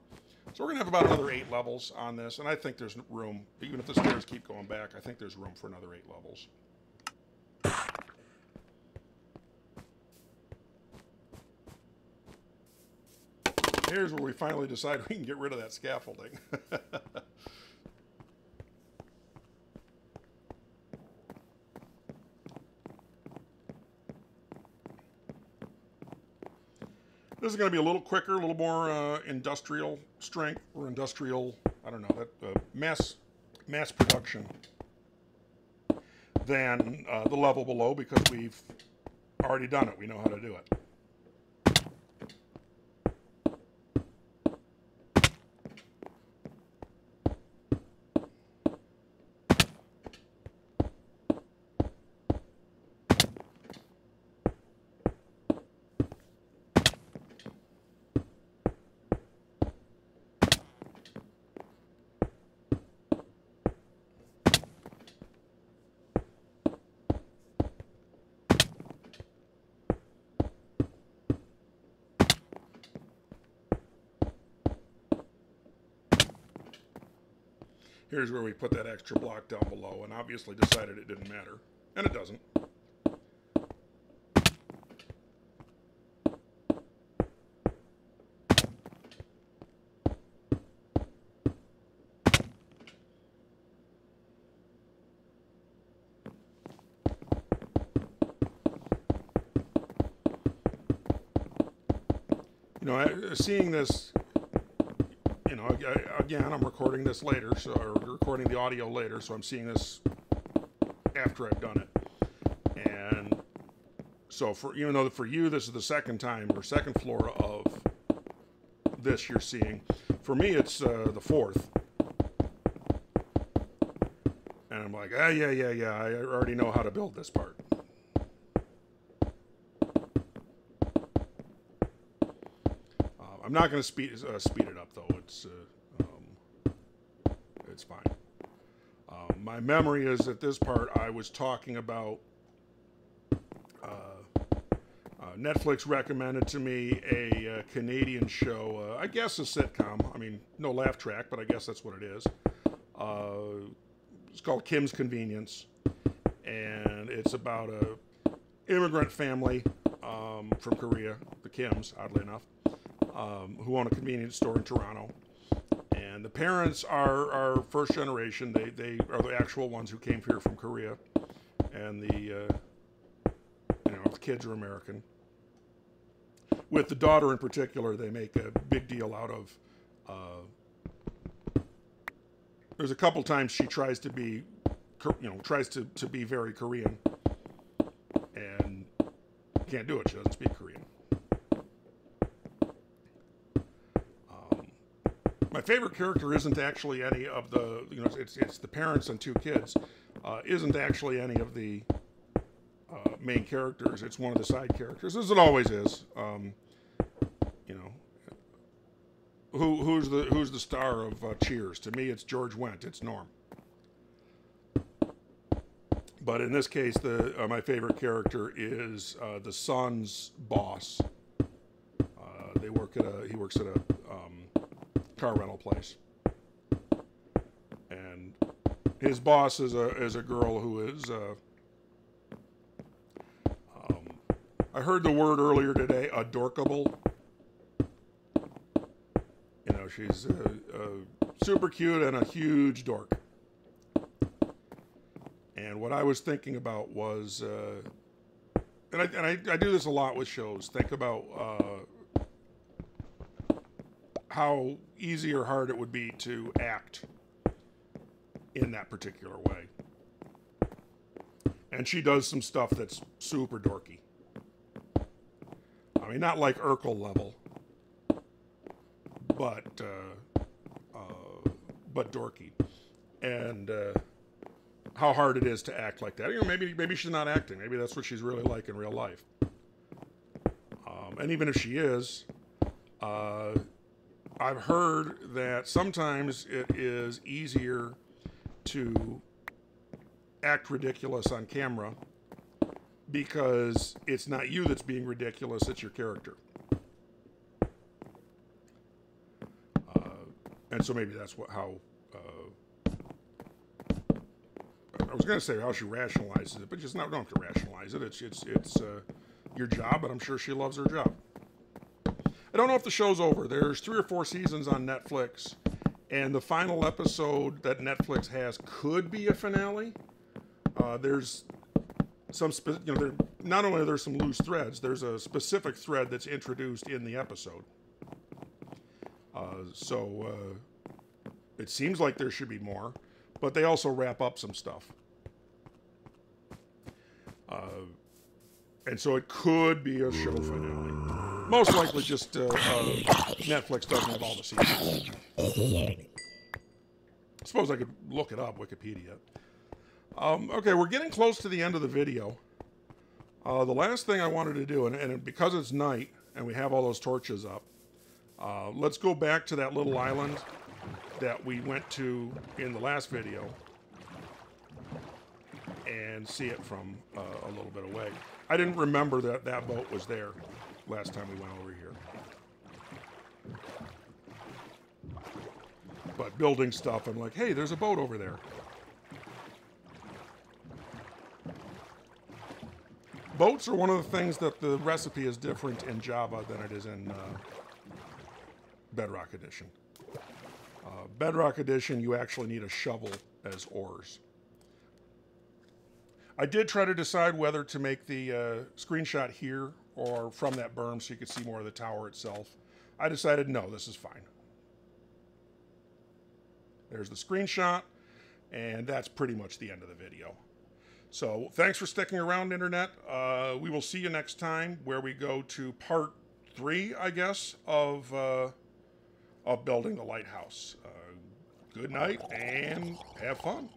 So we're going to have about another 8 levels on this, and I think there's room, even if the stairs keep going back, I think there's room for another 8 levels. Here's where we finally decide we can get rid of that scaffolding. This is going to be a little quicker, a little more industrial strength, or industrial, I don't know, that mass production than the level below, because we've already done it. We know how to do it. Here's where we put that extra block down below and obviously decided it didn't matter. And it doesn't. You know, seeing this, you know, again, I'm recording this later, or recording the audio later, so I'm seeing this after I've done it. And so, even though for you this is the second floor of this you're seeing, for me it's the 4th. And I'm like, yeah, I already know how to build this part. I'm not going to speed it up though. It's fine. My memory is that this part I was talking about Netflix recommended to me a Canadian show, I guess a sitcom. I mean, no laugh track, but I guess that's what it is. It's called Kim's Convenience, and it's about a immigrant family from Korea, the Kims, oddly enough, who own a convenience store in Toronto. And the parents are first generation. They are the actual ones who came here from Korea, and the kids are American. With the daughter in particular, they make a big deal out of. There's a couple times she tries to be, tries to be very Korean, and can't do it. She doesn't speak Korean. My favorite character isn't actually any of the, it's the parents and two kids. Isn't actually any of the main characters. It's one of the side characters, as it always is. Who's the star of Cheers? To me, it's George Wendt. It's Norm. But in this case, my favorite character is the son's boss. He works at a car rental place, and his boss is a girl who is. I heard the word earlier today, adorkable. She's super cute and a huge dork. And what I was thinking about was, and I do this a lot with shows. Think about how easy or hard it would be to act in that particular way. And she does some stuff that's super dorky. I mean, not like Urkel level, but dorky. And how hard it is to act like that. Maybe she's not acting. Maybe that's what she's really like in real life. And even if she is, I've heard that sometimes it is easier to act ridiculous on camera because it's not you that's being ridiculous, it's your character. And so maybe that's how I was going to say how she rationalizes it, but just don't have to rationalize it. It's your job, and I'm sure she loves her job. I don't know if the show's over. There's 3 or 4 seasons on Netflix, and the final episode that Netflix has could be a finale. There's some, not only are there some loose threads, there's a specific thread that's introduced in the episode. So it seems like there should be more, but they also wrap up some stuff. And so it could be a show finale. Most likely just Netflix doesn't have all the seasons. I suppose I could look it up, Wikipedia. Okay, we're getting close to the end of the video. The last thing I wanted to do, and because it's night and we have all those torches up, let's go back to that little island that we went to in the last video and see it from a little bit away. I didn't remember that that boat was there last time we went over here. But building stuff, I'm like, hey, there's a boat over there. Boats are one of the things that the recipe is different in Java than it is in Bedrock Edition. Bedrock Edition, you actually need a shovel as oars. I did try to decide whether to make the screenshot here or from that berm so you could see more of the tower itself. I decided, no, this is fine. There's the screenshot, and that's pretty much the end of the video. So thanks for sticking around, Internet. We will see you next time where we go to part 3, I guess, of building the lighthouse. Good night and have fun.